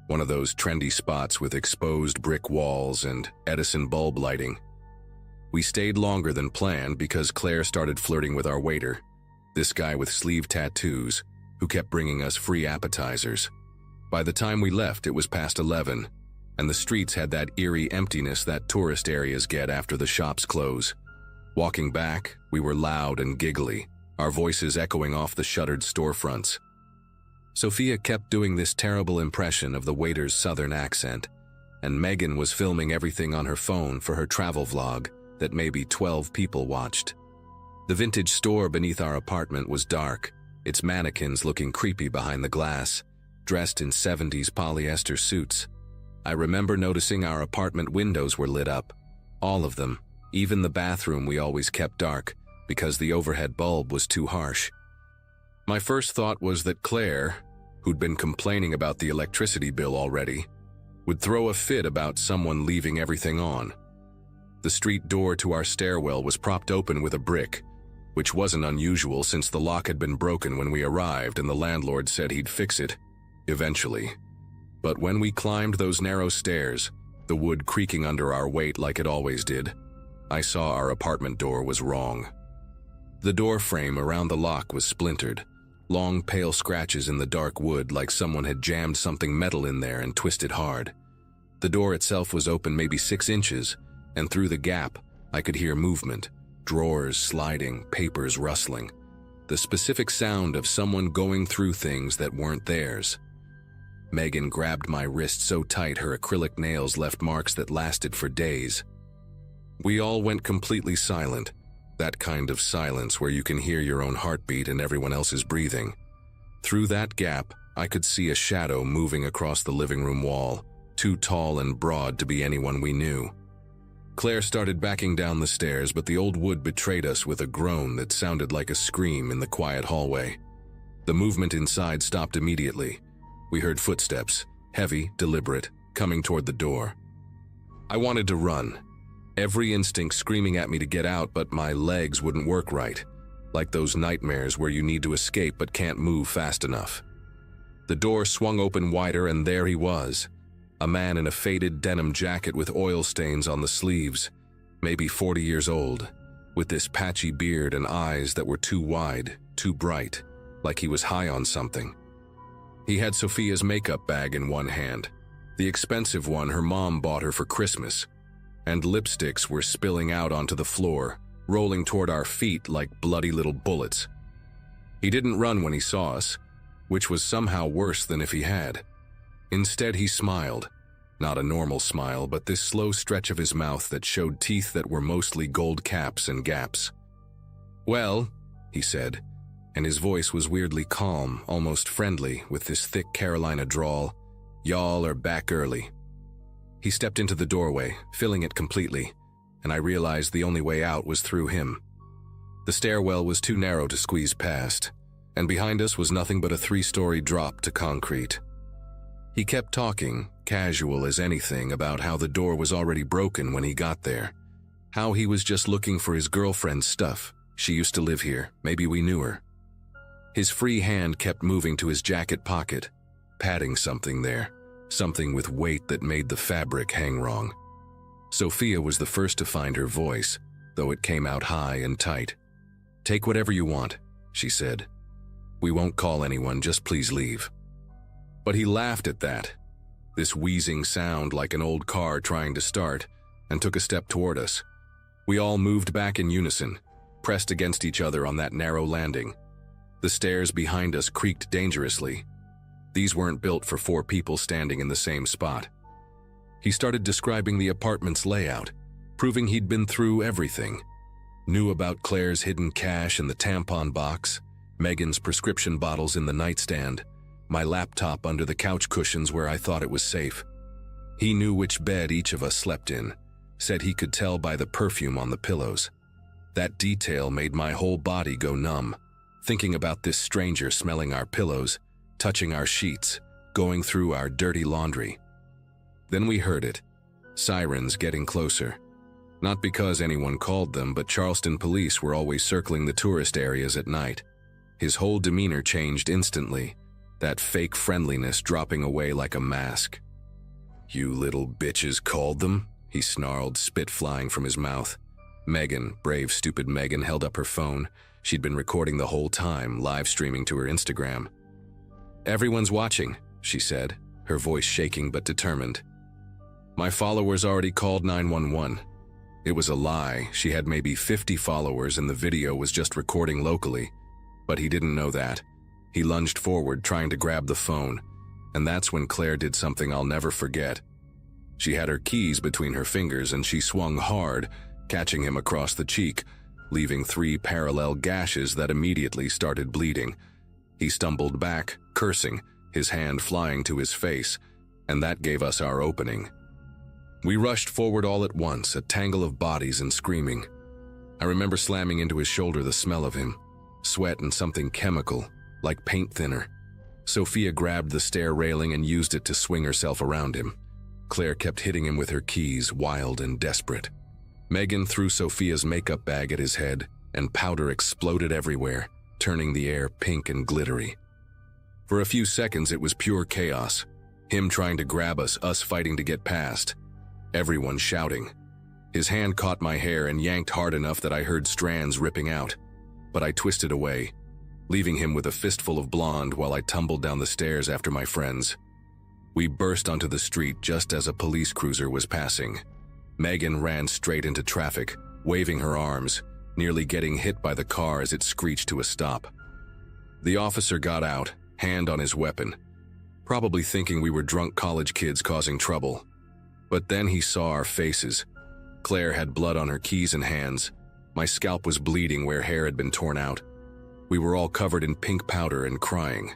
one of those trendy spots with exposed brick walls and Edison bulb lighting. We stayed longer than planned because Claire started flirting with our waiter, this guy with sleeve tattoos, who kept bringing us free appetizers. By the time we left, it was past 11, and the streets had that eerie emptiness that tourist areas get after the shops close. Walking back, we were loud and giggly, our voices echoing off the shuttered storefronts. Sophia kept doing this terrible impression of the waiter's southern accent, and Megan was filming everything on her phone for her travel vlog that maybe 12 people watched. The vintage store beneath our apartment was dark, its mannequins looking creepy behind the glass, dressed in 70s polyester suits. I remember noticing our apartment windows were lit up, all of them, Even the bathroom we always kept dark, because the overhead bulb was too harsh. My first thought was that Claire, who'd been complaining about the electricity bill already, would throw a fit about someone leaving everything on. The street door to our stairwell was propped open with a brick, which wasn't unusual since the lock had been broken when we arrived and the landlord said he'd fix it, eventually. But when we climbed those narrow stairs, the wood creaking under our weight like it always did, I saw our apartment door was wrong. The door frame around the lock was splintered, long pale scratches in the dark wood like someone had jammed something metal in there and twisted hard. The door itself was open maybe 6 inches, and through the gap, I could hear movement, drawers sliding, papers rustling, the specific sound of someone going through things that weren't theirs. Megan grabbed my wrist so tight her acrylic nails left marks that lasted for days. We all went completely silent, that kind of silence where you can hear your own heartbeat and everyone else's breathing. Through that gap, I could see a shadow moving across the living room wall, too tall and broad to be anyone we knew. Claire started backing down the stairs, but the old wood betrayed us with a groan that sounded like a scream in the quiet hallway. The movement inside stopped immediately. We heard footsteps, heavy, deliberate, coming toward the door. I wanted to run, every instinct screaming at me to get out, but my legs wouldn't work right, like those nightmares where you need to escape but can't move fast enough. The door swung open wider, and there he was. A man in a faded denim jacket with oil stains on the sleeves, maybe 40 years old, with this patchy beard and eyes that were too wide, too bright, like he was high on something. He had Sophia's makeup bag in one hand, the expensive one her mom bought her for Christmas, and lipsticks were spilling out onto the floor, rolling toward our feet like bloody little bullets. He didn't run when he saw us, which was somehow worse than if he had. Instead, he smiled. Not a normal smile, but this slow stretch of his mouth that showed teeth that were mostly gold caps and gaps. "Well," he said, and his voice was weirdly calm, almost friendly, with this thick Carolina drawl, "Y'all are back early." He stepped into the doorway, filling it completely, and I realized the only way out was through him. The stairwell was too narrow to squeeze past, and behind us was nothing but a 3-story drop to concrete. He kept talking, casual as anything, about how the door was already broken when he got there, how he was just looking for his girlfriend's stuff. She used to live here, maybe we knew her. His free hand kept moving to his jacket pocket, patting something there, something with weight that made the fabric hang wrong. Sophia was the first to find her voice, though it came out high and tight. "Take whatever you want," she said. "We won't call anyone, just please leave." But he laughed at that, this wheezing sound like an old car trying to start, and took a step toward us. We all moved back in unison, pressed against each other on that narrow landing. The stairs behind us creaked dangerously. These weren't built for 4 people standing in the same spot. He started describing the apartment's layout, proving he'd been through everything. Knew about Claire's hidden cash in the tampon box, Megan's prescription bottles in the nightstand, my laptop under the couch cushions where I thought it was safe. He knew which bed each of us slept in, said he could tell by the perfume on the pillows. That detail made my whole body go numb, thinking about this stranger smelling our pillows, touching our sheets, going through our dirty laundry. Then we heard it, sirens getting closer. Not because anyone called them, but Charleston police were always circling the tourist areas at night. His whole demeanor changed instantly, that fake friendliness dropping away like a mask. "You little bitches called them?" he snarled, spit flying from his mouth. Megan, brave stupid Megan, held up her phone. She'd been recording the whole time, live streaming to her Instagram. "Everyone's watching," she said, her voice shaking but determined. "My followers already called 911. It was a lie. She had maybe 50 followers and the video was just recording locally. But he didn't know that. He lunged forward, trying to grab the phone, and that's when Claire did something I'll never forget. She had her keys between her fingers and she swung hard, catching him across the cheek, leaving 3 parallel gashes that immediately started bleeding. He stumbled back, cursing, his hand flying to his face, and that gave us our opening. We rushed forward all at once, a tangle of bodies and screaming. I remember slamming into his shoulder the smell of him, sweat and something chemical, like paint thinner. Sophia grabbed the stair railing and used it to swing herself around him. Claire kept hitting him with her keys, wild and desperate. Megan threw Sophia's makeup bag at his head, and powder exploded everywhere, turning the air pink and glittery. For a few seconds it was pure chaos. Him trying to grab us fighting to get past. Everyone shouting. His hand caught my hair and yanked hard enough that I heard strands ripping out. But I twisted away, leaving him with a fistful of blonde while I tumbled down the stairs after my friends. We burst onto the street just as a police cruiser was passing. Megan ran straight into traffic, waving her arms, nearly getting hit by the car as it screeched to a stop. The officer got out, hand on his weapon, probably thinking we were drunk college kids causing trouble. But then he saw our faces. Claire had blood on her keys and hands. My scalp was bleeding where hair had been torn out. We were all covered in pink powder and crying.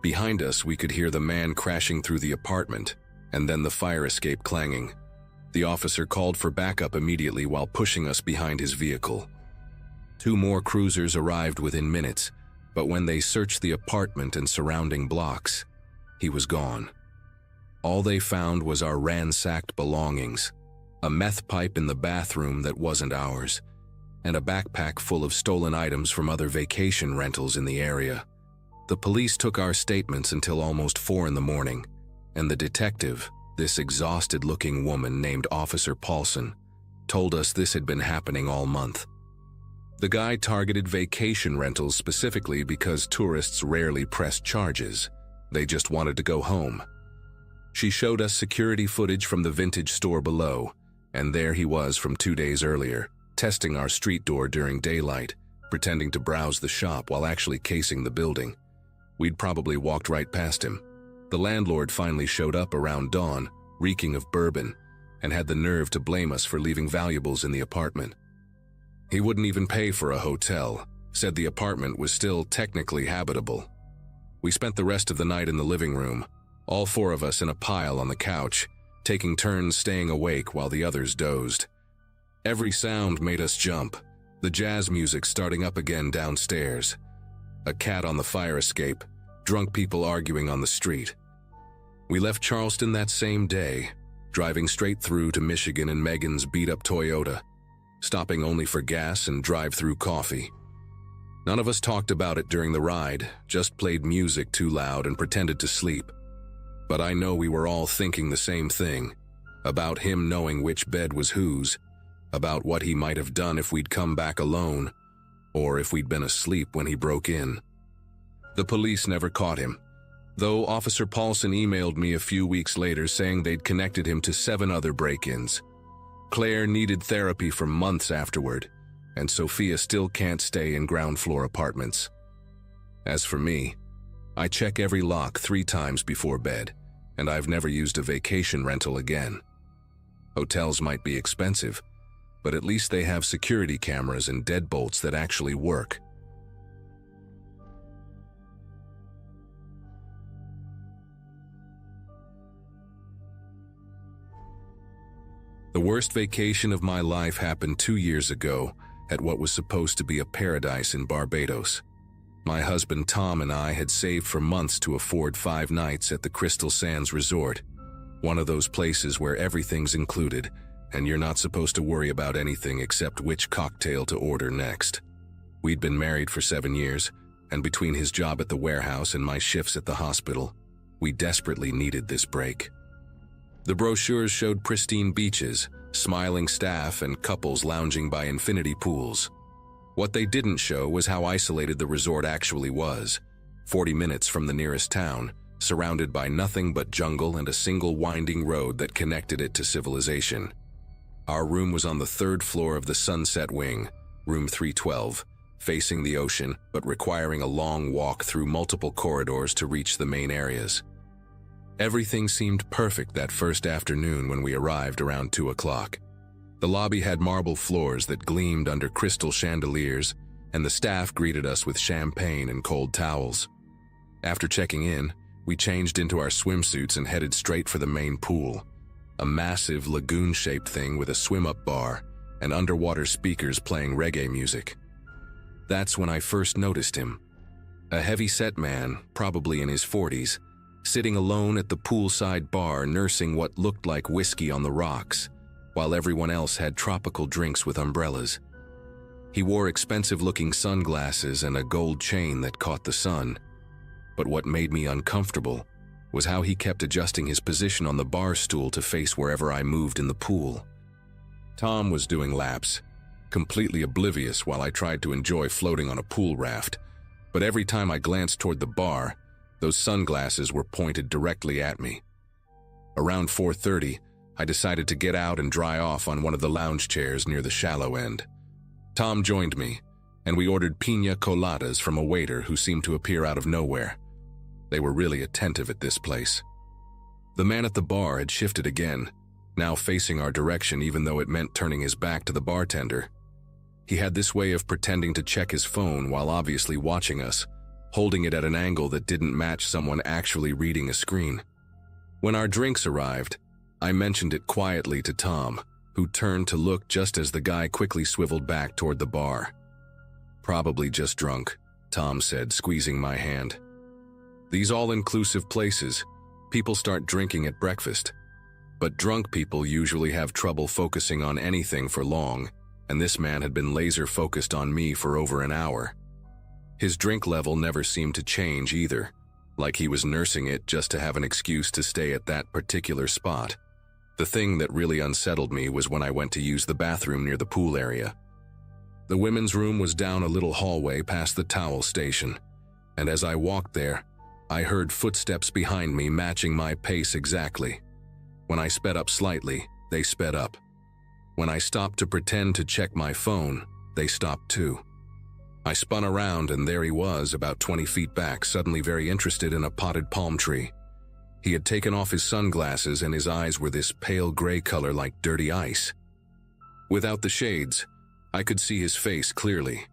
Behind us, we could hear the man crashing through the apartment, and then the fire escape clanging. The officer called for backup immediately while pushing us behind his vehicle. 2 more cruisers arrived within minutes, but when they searched the apartment and surrounding blocks, he was gone. All they found was our ransacked belongings, a meth pipe in the bathroom that wasn't ours, and a backpack full of stolen items from other vacation rentals in the area. The police took our statements until almost 4 in the morning, and the detective, this exhausted-looking woman named Officer Paulson, told us this had been happening all month. The guy targeted vacation rentals specifically because tourists rarely pressed charges. They just wanted to go home. She showed us security footage from the vintage store below, and there he was from 2 days earlier, testing our street door during daylight, pretending to browse the shop while actually casing the building. We'd probably walked right past him. The landlord finally showed up around dawn, reeking of bourbon, and had the nerve to blame us for leaving valuables in the apartment. He wouldn't even pay for a hotel, said the apartment was still technically habitable. We spent the rest of the night in the living room, all 4 of us in a pile on the couch, taking turns staying awake while the others dozed. Every sound made us jump, the jazz music starting up again downstairs, a cat on the fire escape, drunk people arguing on the street. We left Charleston that same day, driving straight through to Michigan in Megan's beat-up Toyota, stopping only for gas and drive-through coffee. None of us talked about it during the ride, just played music too loud and pretended to sleep. But I know we were all thinking the same thing, about him knowing which bed was whose, about what he might have done if we'd come back alone, or if we'd been asleep when he broke in. The police never caught him, though Officer Paulson emailed me a few weeks later saying they'd connected him to 7 other break-ins. Claire needed therapy for months afterward, and Sophia still can't stay in ground-floor apartments. As for me, I check every lock 3 times before bed, and I've never used a vacation rental again. Hotels might be expensive, but at least they have security cameras and deadbolts that actually work. The worst vacation of my life happened 2 years ago at what was supposed to be a paradise in Barbados. My husband Tom and I had saved for months to afford 5 nights at the Crystal Sands Resort, one of those places where everything's included and you're not supposed to worry about anything except which cocktail to order next. We'd been married for 7 years, and between his job at the warehouse and my shifts at the hospital, we desperately needed this break. The brochures showed pristine beaches, smiling staff, and couples lounging by infinity pools. What they didn't show was how isolated the resort actually was, 40 minutes from the nearest town, surrounded by nothing but jungle and a single winding road that connected it to civilization. Our room was on the 3rd floor of the Sunset Wing, room 312, facing the ocean but requiring a long walk through multiple corridors to reach the main areas. Everything seemed perfect that first afternoon when we arrived around 2 o'clock. The lobby had marble floors that gleamed under crystal chandeliers, and the staff greeted us with champagne and cold towels. After checking in, we changed into our swimsuits and headed straight for the main pool. a massive lagoon-shaped thing with a swim-up bar and underwater speakers playing reggae music. That's when I first noticed him. A heavy-set man, probably in his 40s, sitting alone at the poolside bar nursing what looked like whiskey on the rocks, while everyone else had tropical drinks with umbrellas. He wore expensive-looking sunglasses and a gold chain that caught the sun. But what made me uncomfortable was how he kept adjusting his position on the bar stool to face wherever I moved in the pool. Tom was doing laps, completely oblivious while I tried to enjoy floating on a pool raft, but every time I glanced toward the bar, those sunglasses were pointed directly at me. Around 4:30, I decided to get out and dry off on one of the lounge chairs near the shallow end. Tom joined me, and we ordered piña coladas from a waiter who seemed to appear out of nowhere. They were really attentive at this place. The man at the bar had shifted again, now facing our direction even though it meant turning his back to the bartender. He had this way of pretending to check his phone while obviously watching us, holding it at an angle that didn't match someone actually reading a screen. When our drinks arrived, I mentioned it quietly to Tom, who turned to look just as the guy quickly swiveled back toward the bar. "Probably just drunk," Tom said, squeezing my hand. "These all-inclusive places, people start drinking at breakfast. But drunk people usually have trouble focusing on anything for long, and this man had been laser-focused on me for over an hour. His drink level never seemed to change either, like he was nursing it just to have an excuse to stay at that particular spot. The thing that really unsettled me was when I went to use the bathroom near the pool area. The women's room was down a little hallway past the towel station, and as I walked there, I heard footsteps behind me matching my pace exactly. When I sped up slightly, they sped up. When I stopped to pretend to check my phone, they stopped too. I spun around and there he was, about 20 feet back, suddenly very interested in a potted palm tree. He had taken off his sunglasses and his eyes were this pale gray color like dirty ice. Without the shades, I could see his face clearly.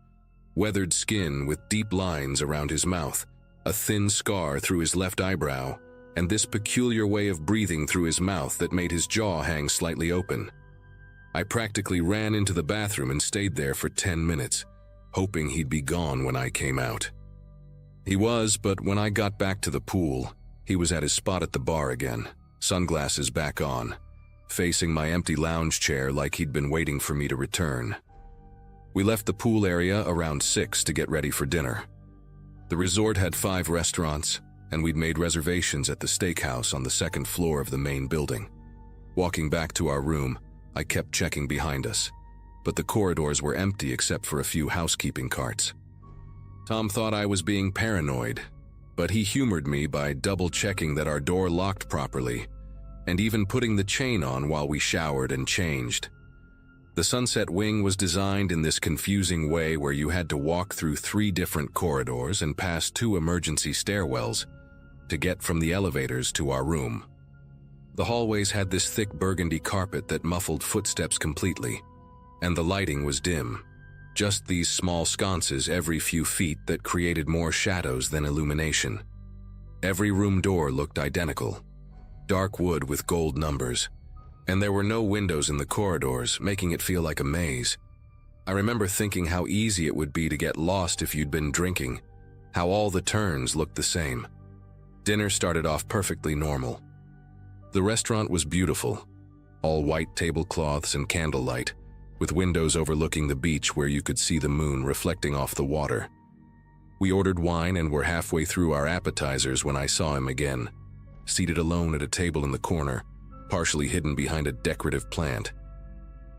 Weathered skin with deep lines around his mouth, a thin scar through his left eyebrow, and this peculiar way of breathing through his mouth that made his jaw hang slightly open. I practically ran into the bathroom and stayed there for 10 minutes, hoping he'd be gone when I came out. He was, but when I got back to the pool, he was at his spot at the bar again, sunglasses back on, facing my empty lounge chair like he'd been waiting for me to return. We left the pool area around 6 to get ready for dinner. The resort had 5 restaurants, and we'd made reservations at the steakhouse on the 2nd floor of the main building. Walking back to our room, I kept checking behind us, but the corridors were empty except for a few housekeeping carts. Tom thought I was being paranoid, but he humored me by double-checking that our door locked properly, and even putting the chain on while we showered and changed. The Sunset Wing was designed in this confusing way where you had to walk through 3 different corridors and pass 2 emergency stairwells to get from the elevators to our room. The hallways had this thick burgundy carpet that muffled footsteps completely, and the lighting was dim. Just these small sconces every few feet that created more shadows than illumination. Every room door looked identical, dark wood with gold numbers, and there were no windows in the corridors, making it feel like a maze. I remember thinking how easy it would be to get lost if you'd been drinking, how all the turns looked the same. Dinner started off perfectly normal. The restaurant was beautiful, all white tablecloths and candlelight, with windows overlooking the beach where you could see the moon reflecting off the water. We ordered wine and were halfway through our appetizers when I saw him again, seated alone at a table in the corner, partially hidden behind a decorative plant.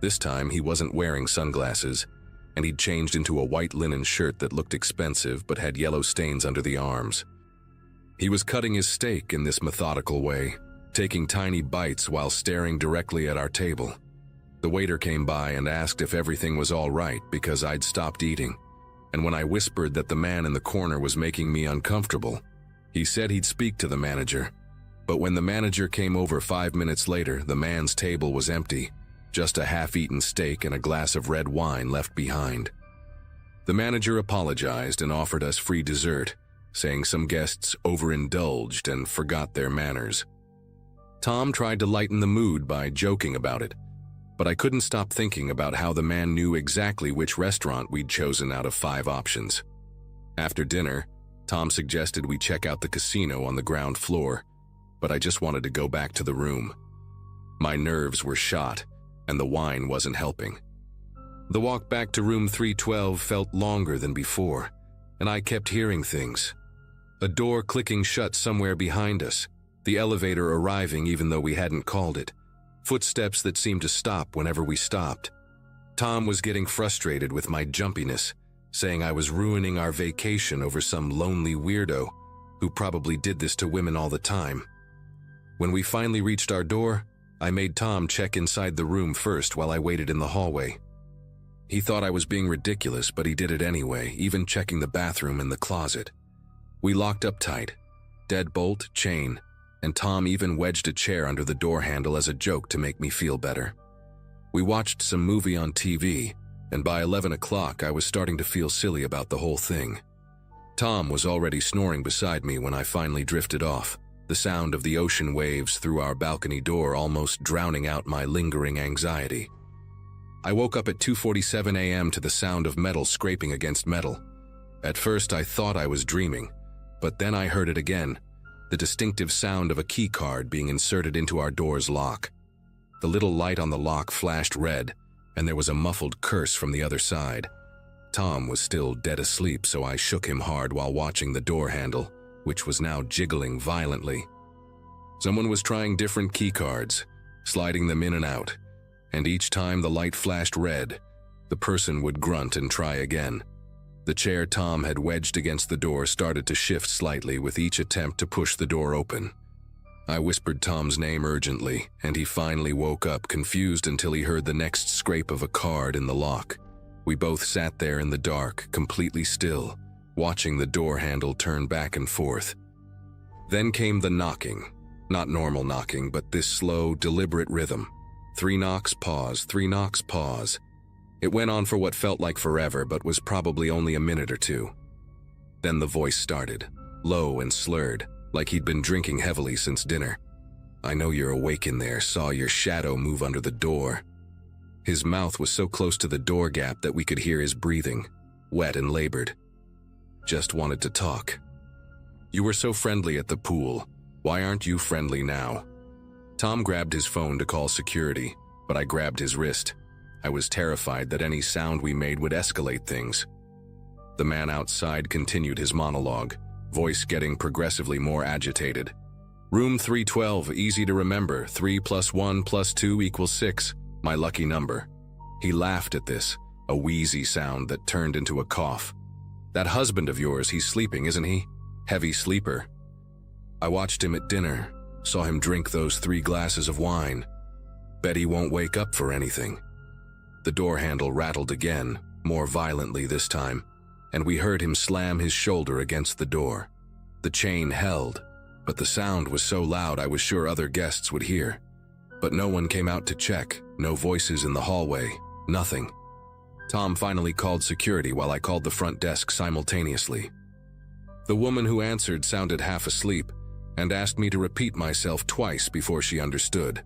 This time he wasn't wearing sunglasses, and he'd changed into a white linen shirt that looked expensive but had yellow stains under the arms. He was cutting his steak in this methodical way, taking tiny bites while staring directly at our table. The waiter came by and asked if everything was all right because I'd stopped eating, and when I whispered that the man in the corner was making me uncomfortable, he said he'd speak to the manager. But when the manager came over 5 minutes later, the man's table was empty, just a half-eaten steak and a glass of red wine left behind. The manager apologized and offered us free dessert, saying some guests overindulged and forgot their manners. Tom tried to lighten the mood by joking about it, but I couldn't stop thinking about how the man knew exactly which restaurant we'd chosen out of 5 options. After dinner, Tom suggested we check out the casino on the ground floor, but I just wanted to go back to the room. My nerves were shot, and the wine wasn't helping. The walk back to room 312 felt longer than before, and I kept hearing things. A door clicking shut somewhere behind us, the elevator arriving even though we hadn't called it, footsteps that seemed to stop whenever we stopped. Tom was getting frustrated with my jumpiness, saying I was ruining our vacation over some lonely weirdo who probably did this to women all the time. When we finally reached our door, I made Tom check inside the room first while I waited in the hallway. He thought I was being ridiculous, but he did it anyway, even checking the bathroom and the closet. We locked up tight, deadbolt, chain, and Tom even wedged a chair under the door handle as a joke to make me feel better. We watched some movie on TV, and by 11 o'clock I was starting to feel silly about the whole thing. Tom was already snoring beside me when I finally drifted off, the sound of the ocean waves through our balcony door almost drowning out my lingering anxiety. I woke up at 2:47 a.m. to the sound of metal scraping against metal. At first I thought I was dreaming, but then I heard it again, the distinctive sound of a key card being inserted into our door's lock. The little light on the lock flashed red, and there was a muffled curse from the other side. Tom was still dead asleep, so I shook him hard while watching the door handle, which was now jiggling violently. Someone was trying different key cards, sliding them in and out, and each time the light flashed red, the person would grunt and try again. The chair Tom had wedged against the door started to shift slightly with each attempt to push the door open. I whispered Tom's name urgently, and he finally woke up, confused until he heard the next scrape of a card in the lock. We both sat there in the dark, completely still, watching the door handle turn back and forth. Then came the knocking. Not normal knocking, but this slow, deliberate rhythm. 3 knocks, pause, 3 knocks, pause. It went on for what felt like forever, but was probably only a minute or 2. Then the voice started, low and slurred, like he'd been drinking heavily since dinner. "I know you're awake in there, saw your shadow move under the door." His mouth was so close to the door gap that we could hear his breathing, wet and labored. "Just wanted to talk. You were so friendly at the pool. Why aren't you friendly now?" Tom grabbed his phone to call security, but I grabbed his wrist. I was terrified that any sound we made would escalate things. The man outside continued his monologue, voice getting progressively more agitated. "Room 312, easy to remember, 3 + 1 + 2 = 6, my lucky number." He laughed at this, a wheezy sound that turned into a cough. "That husband of yours, he's sleeping, isn't he? Heavy sleeper." I watched him at dinner, saw him drink those 3 glasses of wine. Bet he won't wake up for anything. The door handle rattled again, more violently this time, and we heard him slam his shoulder against the door. The chain held, but the sound was so loud I was sure other guests would hear. But no one came out to check, no voices in the hallway, nothing. Tom finally called security while I called the front desk simultaneously. The woman who answered sounded half asleep and asked me to repeat myself twice before she understood.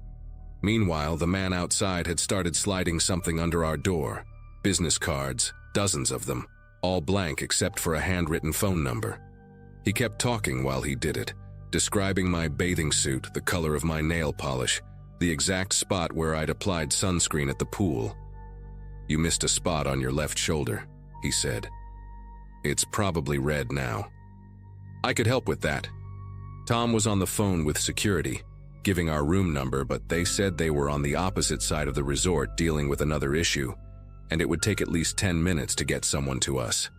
Meanwhile, the man outside had started sliding something under our door. Business cards, dozens of them, all blank except for a handwritten phone number. He kept talking while he did it, describing my bathing suit, the color of my nail polish, the exact spot where I'd applied sunscreen at the pool. "You missed a spot on your left shoulder," he said. "It's probably red now." I could help with that. Tom was on the phone with security, giving our room number, but they said they were on the opposite side of the resort dealing with another issue, and it would take at least 10 minutes to get someone to us.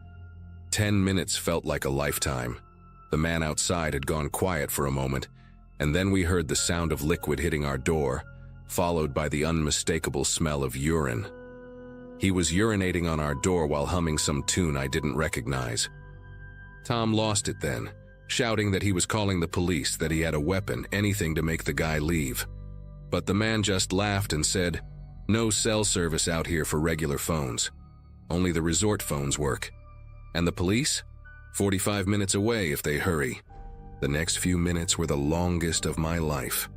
10 minutes felt like a lifetime. The man outside had gone quiet for a moment, and then we heard the sound of liquid hitting our door, followed by the unmistakable smell of urine. He was urinating on our door while humming some tune I didn't recognize. Tom lost it then, shouting that he was calling the police, that he had a weapon, anything to make the guy leave. But the man just laughed and said, "No cell service out here for regular phones. Only the resort phones work. And the police? 45 minutes away if they hurry." The next few minutes were the longest of my life.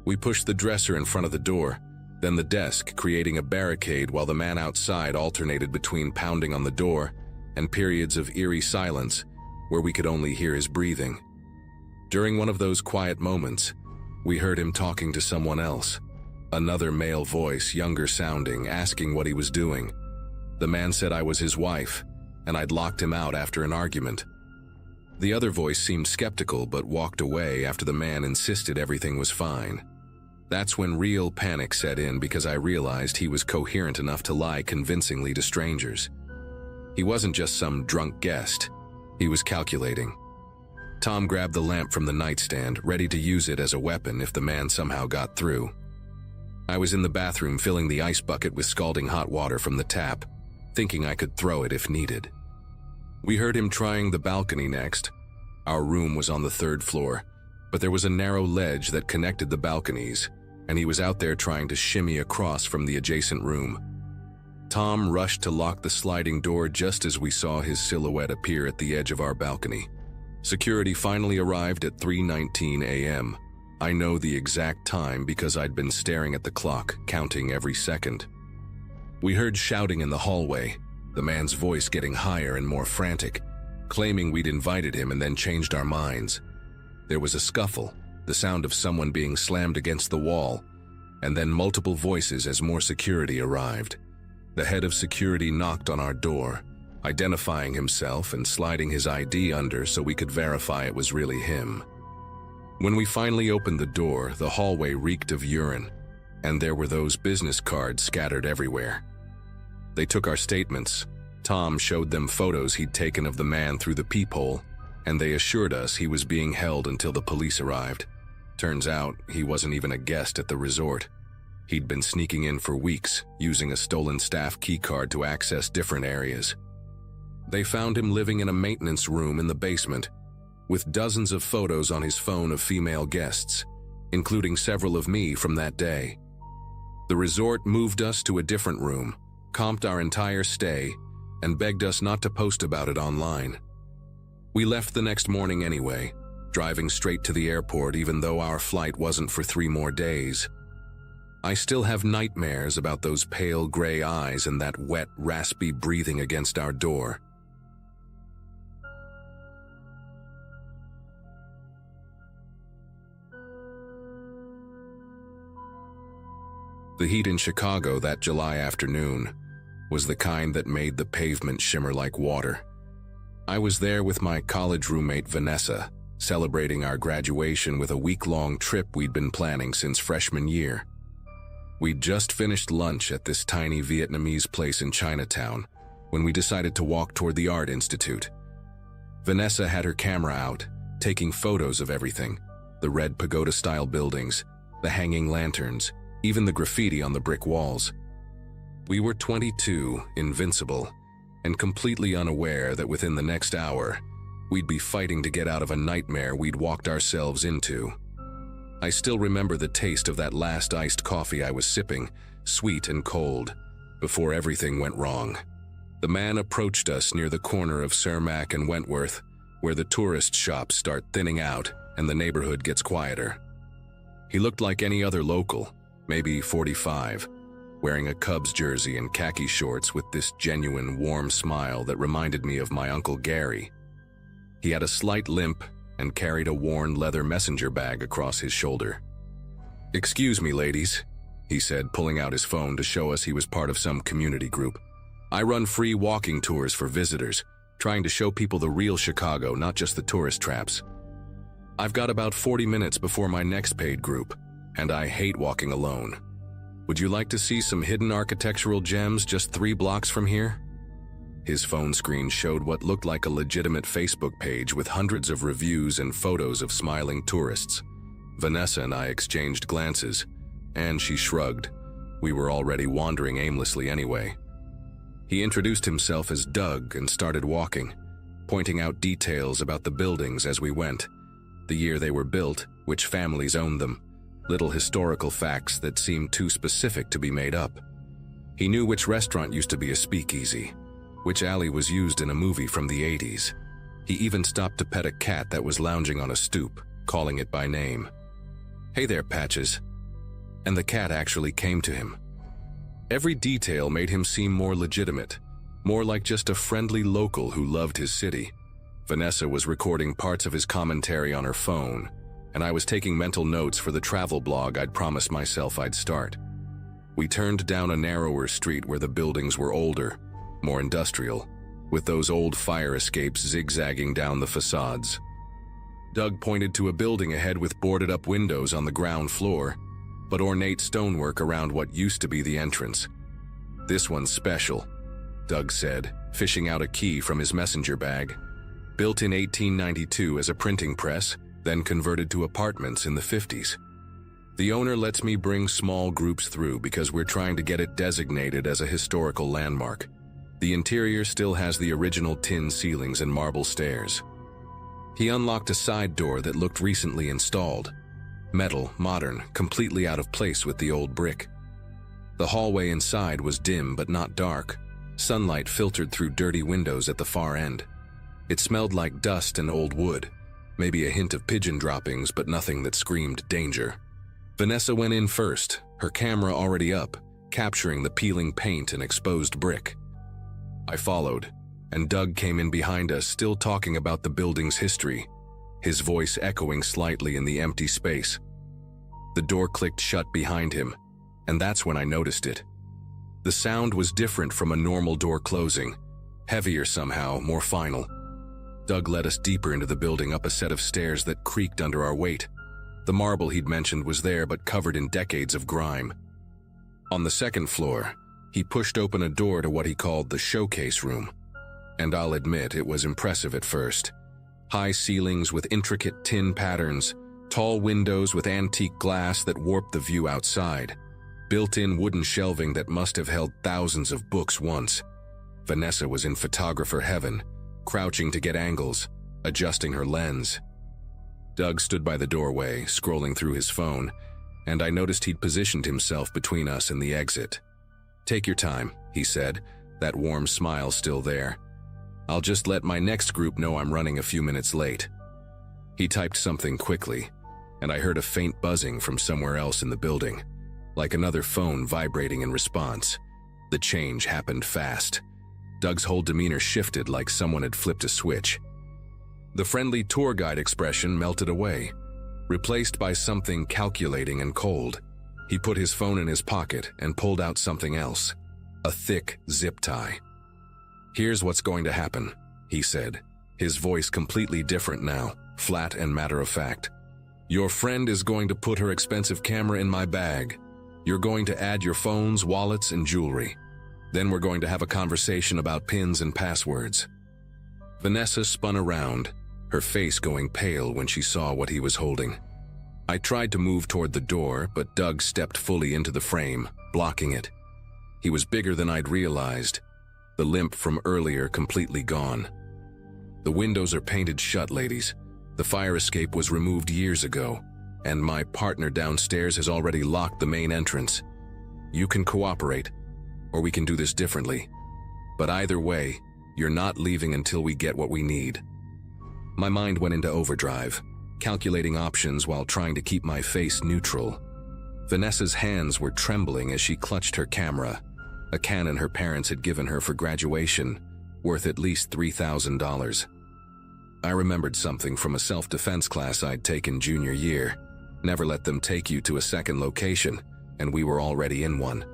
We pushed the dresser in front of the door, then the desk, creating a barricade while the man outside alternated between pounding on the door and periods of eerie silence where we could only hear his breathing. During one of those quiet moments, we heard him talking to someone else. Another male voice, younger sounding, asking what he was doing. The man said I was his wife, and I'd locked him out after an argument. The other voice seemed skeptical but walked away after the man insisted everything was fine. That's when real panic set in because I realized he was coherent enough to lie convincingly to strangers. He wasn't just some drunk guest. He was calculating. Tom grabbed the lamp from the nightstand, ready to use it as a weapon if the man somehow got through. I was in the bathroom filling the ice bucket with scalding hot water from the tap, thinking I could throw it if needed. We heard him trying the balcony next. Our room was on the 3rd floor, but there was a narrow ledge that connected the balconies, and he was out there trying to shimmy across from the adjacent room. Tom rushed to lock the sliding door just as we saw his silhouette appear at the edge of our balcony. Security finally arrived at 3:19 a.m. I know the exact time because I'd been staring at the clock, counting every second. We heard shouting in the hallway, the man's voice getting higher and more frantic, claiming we'd invited him and then changed our minds. There was a scuffle, the sound of someone being slammed against the wall, and then multiple voices as more security arrived. The head of security knocked on our door, identifying himself and sliding his ID under so we could verify it was really him. When we finally opened the door, the hallway reeked of urine, and there were those business cards scattered everywhere. They took our statements. Tom showed them photos he'd taken of the man through the peephole, and they assured us he was being held until the police arrived. Turns out he wasn't even a guest at the resort. He'd been sneaking in for weeks, using a stolen staff keycard to access different areas. They found him living in a maintenance room in the basement, with dozens of photos on his phone of female guests, including several of me from that day. The resort moved us to a different room, comped our entire stay, and begged us not to post about it online. We left the next morning anyway, driving straight to the airport even though our flight wasn't for 3 more days. I still have nightmares about those pale gray eyes and that wet, raspy breathing against our door. The heat in Chicago that July afternoon was the kind that made the pavement shimmer like water. I was there with my college roommate Vanessa, celebrating our graduation with a week-long trip we'd been planning since freshman year. We'd just finished lunch at this tiny Vietnamese place in Chinatown when we decided to walk toward the Art Institute. Vanessa had her camera out, taking photos of everything: the red pagoda-style buildings, the hanging lanterns, even the graffiti on the brick walls. We were 22, invincible, and completely unaware that within the next hour, we'd be fighting to get out of a nightmare we'd walked ourselves into. I still remember the taste of that last iced coffee I was sipping, sweet and cold, before everything went wrong. The man approached us near the corner of Cermak and Wentworth, where the tourist shops start thinning out and the neighborhood gets quieter. He looked like any other local, maybe 45, wearing a Cubs jersey and khaki shorts with this genuine warm smile that reminded me of my Uncle Gary. He had a slight limp and carried a worn leather messenger bag across his shoulder. "Excuse me, ladies," he said, pulling out his phone to show us he was part of some community group. "I run free walking tours for visitors, trying to show people the real Chicago, not just the tourist traps. I've got about 40 minutes before my next paid group, and I hate walking alone. Would you like to see some hidden architectural gems just 3 blocks from here?" His phone screen showed what looked like a legitimate Facebook page with hundreds of reviews and photos of smiling tourists. Vanessa and I exchanged glances, and she shrugged. We were already wandering aimlessly anyway. He introduced himself as Doug and started walking, pointing out details about the buildings as we went: the year they were built, which families owned them, little historical facts that seemed too specific to be made up. He knew which restaurant used to be a speakeasy, which alley was used in a movie from the 80s. He even stopped to pet a cat that was lounging on a stoop, calling it by name. "Hey there, Patches," and the cat actually came to him. Every detail made him seem more legitimate, more like just a friendly local who loved his city. Vanessa was recording parts of his commentary on her phone, and I was taking mental notes for the travel blog I'd promised myself I'd start. We turned down a narrower street where the buildings were older, more industrial, with those old fire escapes zigzagging down the facades. Doug pointed to a building ahead with boarded-up windows on the ground floor, but ornate stonework around what used to be the entrance. "This one's special," Doug said, fishing out a key from his messenger bag. "Built in 1892 as a printing press, then converted to apartments in the 50s. The owner lets me bring small groups through because we're trying to get it designated as a historical landmark. The interior still has the original tin ceilings and marble stairs." He unlocked a side door that looked recently installed. Metal, modern, completely out of place with the old brick. The hallway inside was dim but not dark. Sunlight filtered through dirty windows at the far end. It smelled like dust and old wood, maybe a hint of pigeon droppings, but nothing that screamed danger. Vanessa went in first, her camera already up, capturing the peeling paint and exposed brick. I followed, and Doug came in behind us, still talking about the building's history, his voice echoing slightly in the empty space. The door clicked shut behind him, and that's when I noticed it. The sound was different from a normal door closing, heavier somehow, more final. Doug led us deeper into the building, up a set of stairs that creaked under our weight. The marble he'd mentioned was there, but covered in decades of grime. On the second floor, he pushed open a door to what he called the showcase room. And I'll admit, it was impressive at first. High ceilings with intricate tin patterns, tall windows with antique glass that warped the view outside, built-in wooden shelving that must have held thousands of books once. Vanessa was in photographer heaven, crouching to get angles, adjusting her lens. Doug stood by the doorway, scrolling through his phone, and I noticed he'd positioned himself between us and the exit. "Take your time," he said, that warm smile still there. "I'll just let my next group know I'm running a few minutes late." He typed something quickly, and I heard a faint buzzing from somewhere else in the building, like another phone vibrating in response. The change happened fast. Doug's whole demeanor shifted like someone had flipped a switch. The friendly tour guide expression melted away, replaced by something calculating and cold. He put his phone in his pocket and pulled out something else, a thick zip tie. "Here's what's going to happen," he said, his voice completely different now, flat and matter-of-fact. "Your friend is going to put her expensive camera in my bag. You're going to add your phones, wallets, and jewelry. Then we're going to have a conversation about pins and passwords." Vanessa spun around, her face going pale when she saw what he was holding. I tried to move toward the door, but Doug stepped fully into the frame, blocking it. He was bigger than I'd realized, the limp from earlier completely gone. "The windows are painted shut, ladies. The fire escape was removed years ago, and my partner downstairs has already locked the main entrance. You can cooperate, or we can do this differently. But either way, you're not leaving until we get what we need." My mind went into overdrive, calculating options while trying to keep my face neutral. Vanessa's hands were trembling as she clutched her camera, a Canon her parents had given her for graduation, worth at least $3,000. I remembered something from a self-defense class I'd taken junior year. Never let them take you to a second location, and we were already in one.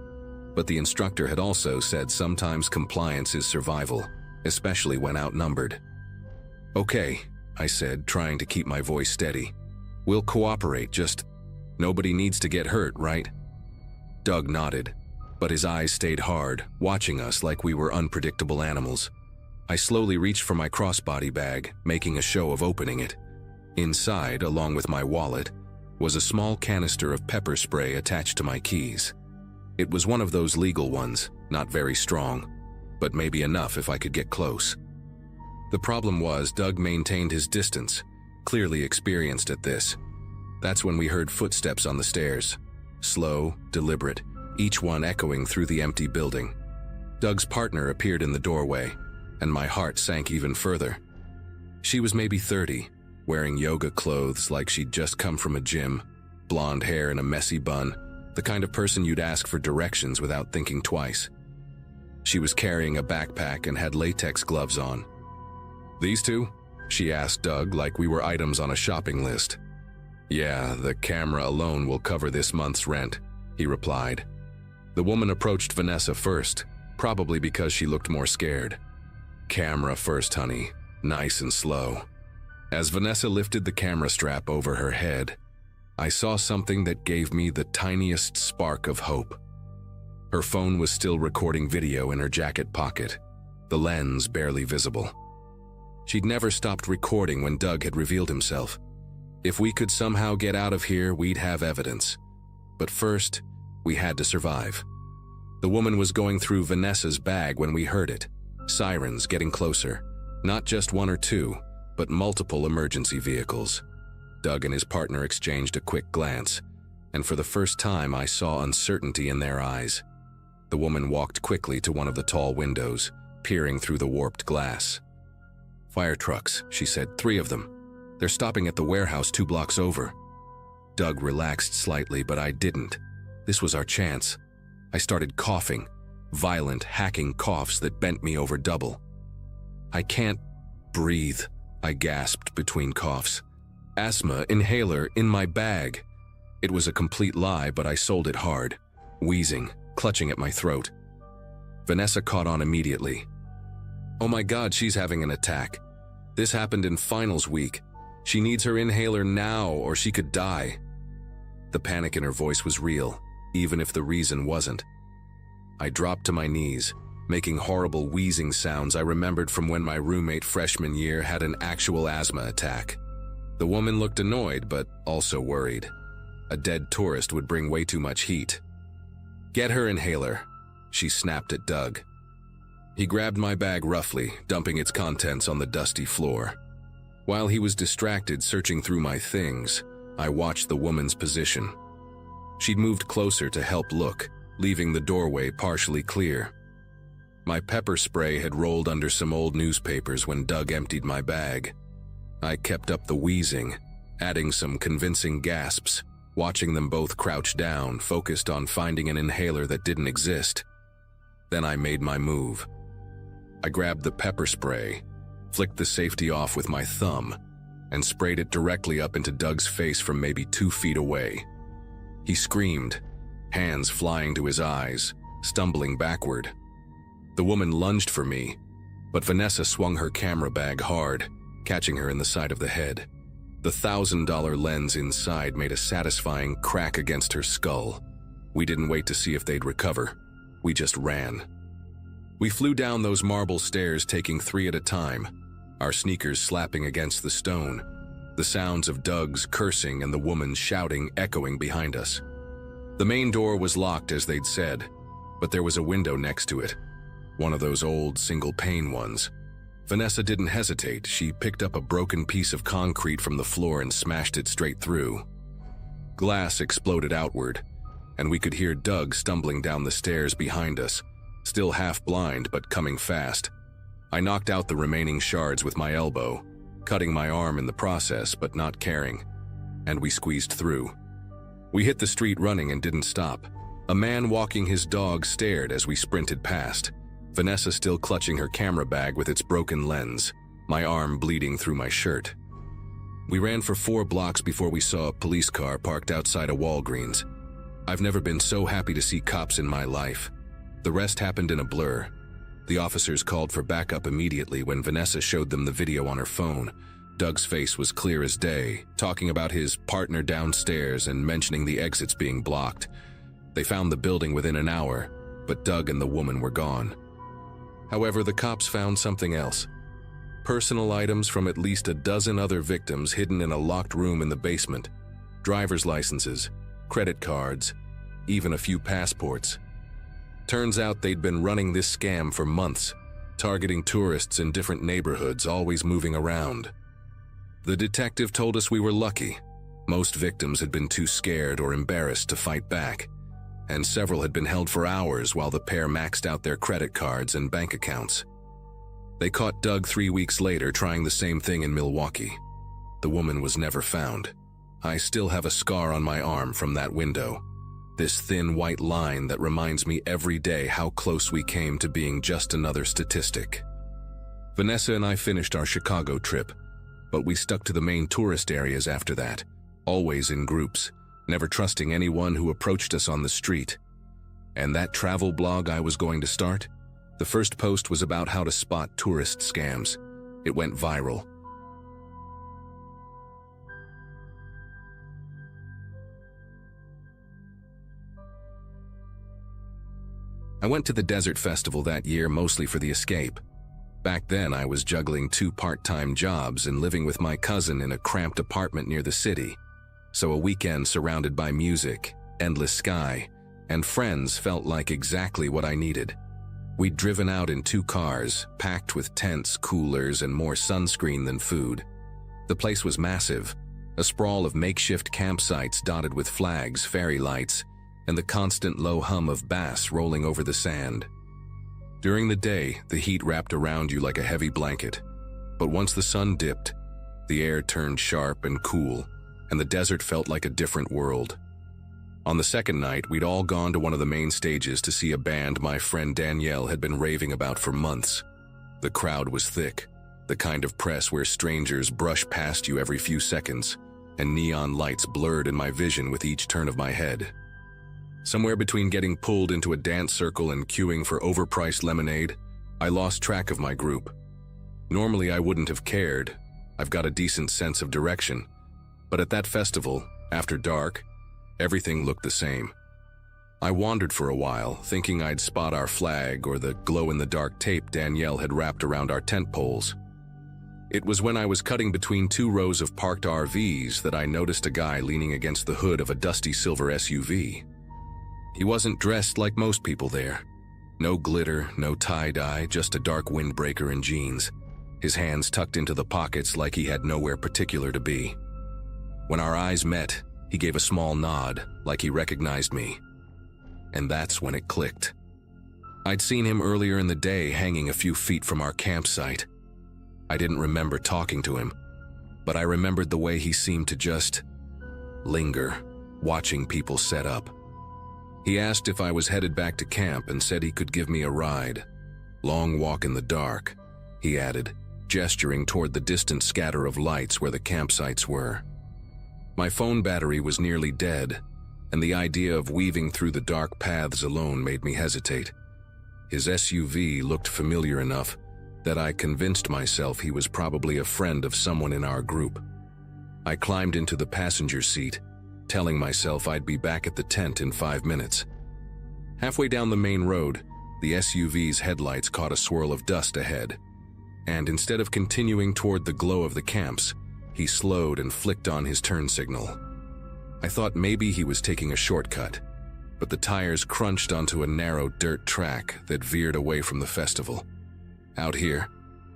But the instructor had also said sometimes compliance is survival, especially when outnumbered. "Okay," I said, trying to keep my voice steady. "We'll cooperate, just nobody needs to get hurt, right?" Doug nodded, but his eyes stayed hard, watching us like we were unpredictable animals. I slowly reached for my crossbody bag, making a show of opening it. Inside, along with my wallet, was a small canister of pepper spray attached to my keys. It was one of those legal ones, not very strong, but maybe enough if I could get close. The problem was Doug maintained his distance, clearly experienced at this. That's when we heard footsteps on the stairs, slow, deliberate, each one echoing through the empty building. Doug's partner appeared in the doorway, and my heart sank even further. She was maybe 30, wearing yoga clothes like she'd just come from a gym, blonde hair in a messy bun, the kind of person you'd ask for directions without thinking twice. She was carrying a backpack and had latex gloves on. "These two?" she asked Doug like we were items on a shopping list. "Yeah, the camera alone will cover this month's rent," he replied. The woman approached Vanessa first, probably because she looked more scared. "Camera first, honey. Nice and slow." As Vanessa lifted the camera strap over her head, I saw something that gave me the tiniest spark of hope. Her phone was still recording video in her jacket pocket, the lens barely visible. She'd never stopped recording when Doug had revealed himself. If we could somehow get out of here, we'd have evidence. But first, we had to survive. The woman was going through Vanessa's bag when we heard it. Sirens getting closer. Not just one or two, but multiple emergency vehicles. Doug and his partner exchanged a quick glance, and for the first time I saw uncertainty in their eyes. The woman walked quickly to one of the tall windows, peering through the warped glass. "Fire trucks," she said, "3 of them. They're stopping at the warehouse 2 blocks over." Doug relaxed slightly, but I didn't. This was our chance. I started coughing, violent, hacking coughs that bent me over double. "I can't breathe," I gasped between coughs. "Asthma inhaler in my bag." It was a complete lie, but I sold it hard, wheezing, clutching at my throat. Vanessa caught on immediately. "Oh my God, she's having an attack. This happened in finals week. She needs her inhaler now or she could die." The panic in her voice was real, even if the reason wasn't. I dropped to my knees, making horrible wheezing sounds I remembered from when my roommate freshman year had an actual asthma attack. The woman looked annoyed, but also worried. A dead tourist would bring way too much heat. "Get her inhaler," she snapped at Doug. He grabbed my bag roughly, dumping its contents on the dusty floor. While he was distracted searching through my things, I watched the woman's position. She'd moved closer to help look, leaving the doorway partially clear. My pepper spray had rolled under some old newspapers when Doug emptied my bag. I kept up the wheezing, adding some convincing gasps, watching them both crouch down, focused on finding an inhaler that didn't exist. Then I made my move. I grabbed the pepper spray, flicked the safety off with my thumb, and sprayed it directly up into Doug's face from maybe 2 feet away. He screamed, hands flying to his eyes, stumbling backward. The woman lunged for me, but Vanessa swung her camera bag hard, catching her in the side of the head. The $1,000 lens inside made a satisfying crack against her skull. We didn't wait to see if they'd recover. We just ran. We flew down those marble stairs, taking 3 at a time, our sneakers slapping against the stone, the sounds of Doug's cursing and the woman's shouting echoing behind us. The main door was locked as they'd said, but there was a window next to it, one of those old single-pane ones. Vanessa didn't hesitate. She picked up a broken piece of concrete from the floor and smashed it straight through. Glass exploded outward, and we could hear Doug stumbling down the stairs behind us, still half blind but coming fast. I knocked out the remaining shards with my elbow, cutting my arm in the process but not caring, and we squeezed through. We hit the street running and didn't stop. A man walking his dog stared as we sprinted past, Vanessa still clutching her camera bag with its broken lens, my arm bleeding through my shirt. We ran for 4 blocks before we saw a police car parked outside a Walgreens. I've never been so happy to see cops in my life. The rest happened in a blur. The officers called for backup immediately when Vanessa showed them the video on her phone. Doug's face was clear as day, talking about his partner downstairs and mentioning the exits being blocked. They found the building within an hour, but Doug and the woman were gone. However, the cops found something else. Personal items from at least a dozen other victims hidden in a locked room in the basement. Driver's licenses, credit cards, even a few passports. Turns out they'd been running this scam for months, targeting tourists in different neighborhoods, always moving around. The detective told us we were lucky. Most victims had been too scared or embarrassed to fight back, and several had been held for hours while the pair maxed out their credit cards and bank accounts. They caught Doug 3 weeks later trying the same thing in Milwaukee. The woman was never found. I still have a scar on my arm from that window. this thin white line that reminds me every day how close we came to being just another statistic. Vanessa and I finished our Chicago trip, but we stuck to the main tourist areas after that, always in groups, never trusting anyone who approached us on the street. And that travel blog I was going to start? The first post was about how to spot tourist scams. It went viral. I went to the desert festival that year mostly for the escape. Back then, I was juggling 2 part-time jobs and living with my cousin in a cramped apartment near the city. So a weekend surrounded by music, endless sky, and friends felt like exactly what I needed. We'd driven out in 2 cars, packed with tents, coolers, and more sunscreen than food. The place was massive, a sprawl of makeshift campsites dotted with flags, fairy lights, and the constant low hum of bass rolling over the sand. During the day, the heat wrapped around you like a heavy blanket. But once the sun dipped, the air turned sharp and cool, and the desert felt like a different world. On the second night, we'd all gone to one of the main stages to see a band my friend Danielle had been raving about for months. The crowd was thick, the kind of press where strangers brush past you every few seconds, and neon lights blurred in my vision with each turn of my head. Somewhere between getting pulled into a dance circle and queuing for overpriced lemonade, I lost track of my group. Normally I wouldn't have cared. I've got a decent sense of direction. But at that festival, after dark, everything looked the same. I wandered for a while, thinking I'd spot our flag or the glow-in-the-dark tape Danielle had wrapped around our tent poles. It was when I was cutting between 2 rows of parked RVs that I noticed a guy leaning against the hood of a dusty silver SUV. He wasn't dressed like most people there. No glitter, no tie-dye, just a dark windbreaker and jeans, his hands tucked into the pockets like he had nowhere particular to be. When our eyes met, he gave a small nod, like he recognized me. And that's when it clicked. I'd seen him earlier in the day hanging a few feet from our campsite. I didn't remember talking to him, but I remembered the way he seemed to just linger, watching people set up. He asked if I was headed back to camp and said he could give me a ride. Long walk in the dark, he added, gesturing toward the distant scatter of lights where the campsites were. My phone battery was nearly dead, and the idea of weaving through the dark paths alone made me hesitate. His SUV looked familiar enough that I convinced myself he was probably a friend of someone in our group. I climbed into the passenger seat, telling myself I'd be back at the tent in 5 minutes. Halfway down the main road, the SUV's headlights caught a swirl of dust ahead, and instead of continuing toward the glow of the camps, he slowed and flicked on his turn signal. I thought maybe he was taking a shortcut, but the tires crunched onto a narrow dirt track that veered away from the festival. Out here,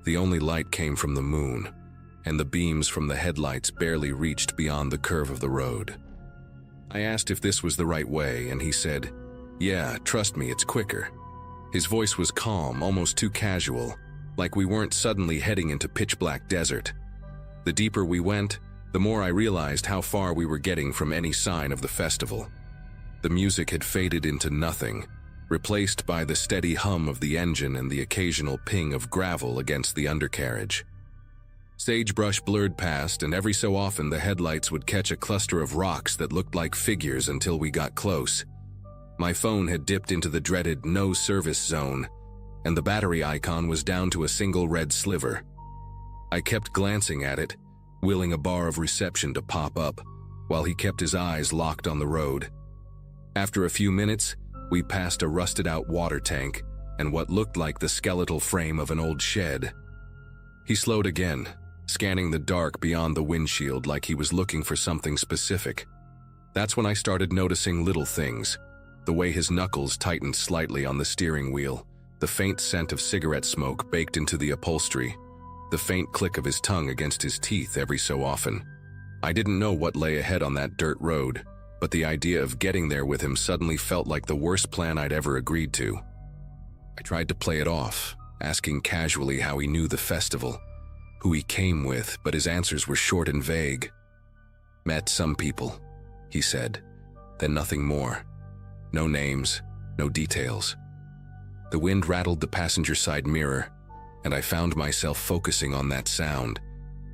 the only light came from the moon, and the beams from the headlights barely reached beyond the curve of the road. I asked if this was the right way, and he said, "Yeah, trust me, it's quicker." His voice was calm, almost too casual, like we weren't suddenly heading into pitch-black desert. The deeper we went, the more I realized how far we were getting from any sign of the festival. The music had faded into nothing, replaced by the steady hum of the engine and the occasional ping of gravel against the undercarriage. Sagebrush blurred past, and every so often the headlights would catch a cluster of rocks that looked like figures until we got close. My phone had dipped into the dreaded no service zone, and the battery icon was down to a single red sliver. I kept glancing at it, willing a bar of reception to pop up, while he kept his eyes locked on the road. After a few minutes, we passed a rusted-out water tank and what looked like the skeletal frame of an old shed. He slowed again, scanning the dark beyond the windshield like he was looking for something specific. That's when I started noticing little things. The way his knuckles tightened slightly on the steering wheel, the faint scent of cigarette smoke baked into the upholstery, the faint click of his tongue against his teeth every so often. I didn't know what lay ahead on that dirt road, but the idea of getting there with him suddenly felt like the worst plan I'd ever agreed to. I tried to play it off, asking casually how he knew the festival, who he came with, but his answers were short and vague. "Met some people," he said, then nothing more. No names, no details. The wind rattled the passenger side mirror, and I found myself focusing on that sound,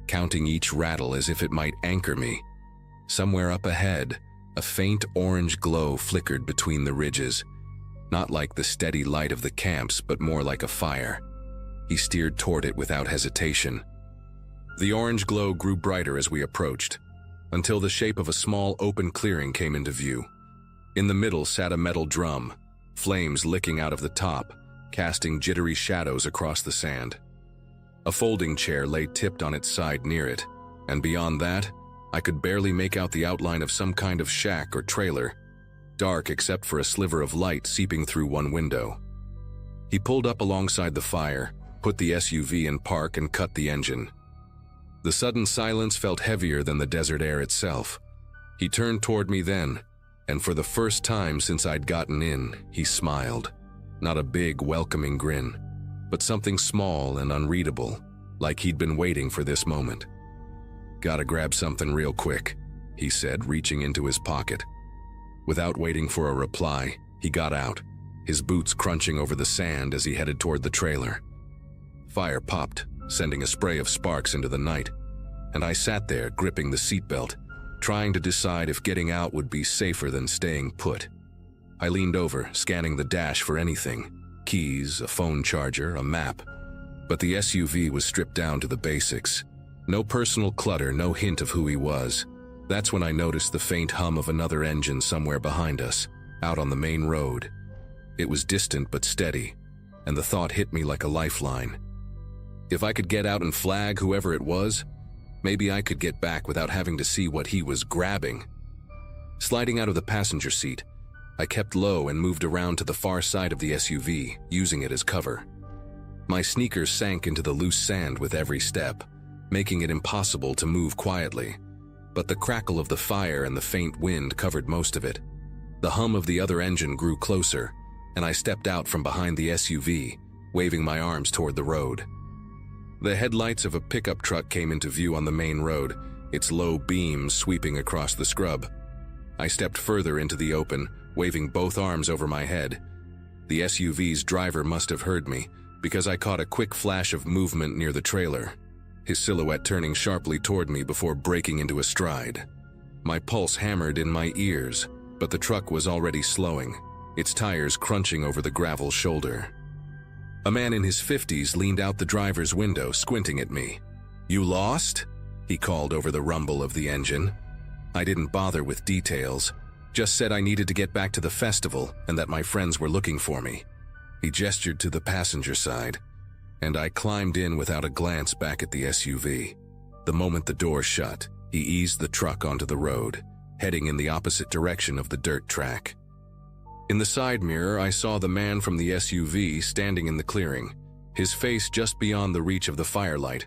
counting each rattle as if it might anchor me. Somewhere up ahead, a faint orange glow flickered between the ridges, not like the steady light of the camps, but more like a fire. He steered toward it without hesitation. The orange glow grew brighter as we approached, until the shape of a small open clearing came into view. In the middle sat a metal drum, flames licking out of the top, casting jittery shadows across the sand. A folding chair lay tipped on its side near it, and beyond that, I could barely make out the outline of some kind of shack or trailer, dark except for a sliver of light seeping through one window. He pulled up alongside the fire, put the SUV in park, and cut the engine. The sudden silence felt heavier than the desert air itself. He turned toward me then, and for the first time since I'd gotten in, he smiled. Not a big, welcoming grin, but something small and unreadable, like he'd been waiting for this moment. "Gotta grab something real quick," he said, reaching into his pocket. Without waiting for a reply, he got out, his boots crunching over the sand as he headed toward the trailer. Fire popped, sending a spray of sparks into the night, and I sat there gripping the seatbelt, trying to decide if getting out would be safer than staying put. I leaned over, scanning the dash for anything: keys, a phone charger, a map. But the SUV was stripped down to the basics. No personal clutter, no hint of who he was. That's when I noticed the faint hum of another engine somewhere behind us, out on the main road. It was distant but steady, and the thought hit me like a lifeline. If I could get out and flag whoever it was, maybe I could get back without having to see what he was grabbing. Sliding out of the passenger seat, I kept low and moved around to the far side of the SUV, using it as cover. My sneakers sank into the loose sand with every step, making it impossible to move quietly. But the crackle of the fire and the faint wind covered most of it. The hum of the other engine grew closer, and I stepped out from behind the SUV, waving my arms toward the road. The headlights of a pickup truck came into view on the main road, its low beams sweeping across the scrub. I stepped further into the open, waving both arms over my head. The SUV's driver must have heard me, because I caught a quick flash of movement near the trailer, his silhouette turning sharply toward me before breaking into a stride. My pulse hammered in my ears, but the truck was already slowing, its tires crunching over the gravel shoulder. A man in his 50s leaned out the driver's window, squinting at me. "You lost?" he called over the rumble of the engine. I didn't bother with details, just said I needed to get back to the festival and that my friends were looking for me. He gestured to the passenger side, and I climbed in without a glance back at the SUV. The moment the door shut, he eased the truck onto the road, heading in the opposite direction of the dirt track. In the side mirror, I saw the man from the SUV standing in the clearing, his face just beyond the reach of the firelight.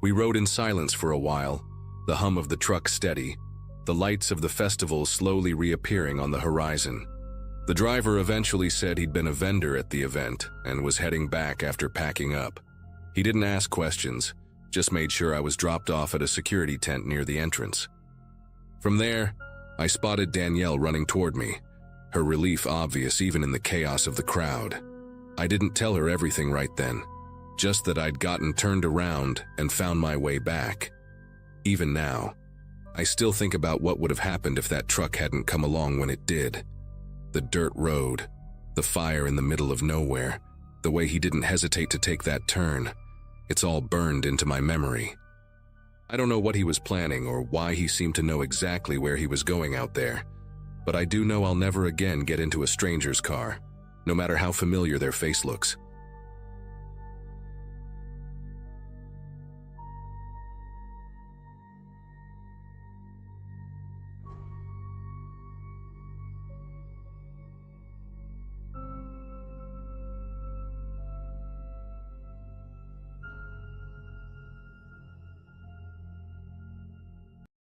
We rode in silence for a while, the hum of the truck steady, the lights of the festival slowly reappearing on the horizon. The driver eventually said he'd been a vendor at the event and was heading back after packing up. He didn't ask questions, just made sure I was dropped off at a security tent near the entrance. From there, I spotted Danielle running toward me, her relief obvious even in the chaos of the crowd. I didn't tell her everything right then, just that I'd gotten turned around and found my way back. Even now, I still think about what would have happened if that truck hadn't come along when it did. The dirt road, the fire in the middle of nowhere, the way he didn't hesitate to take that turn. It's all burned into my memory. I don't know what he was planning or why he seemed to know exactly where he was going out there, but I do know I'll never again get into a stranger's car, no matter how familiar their face looks.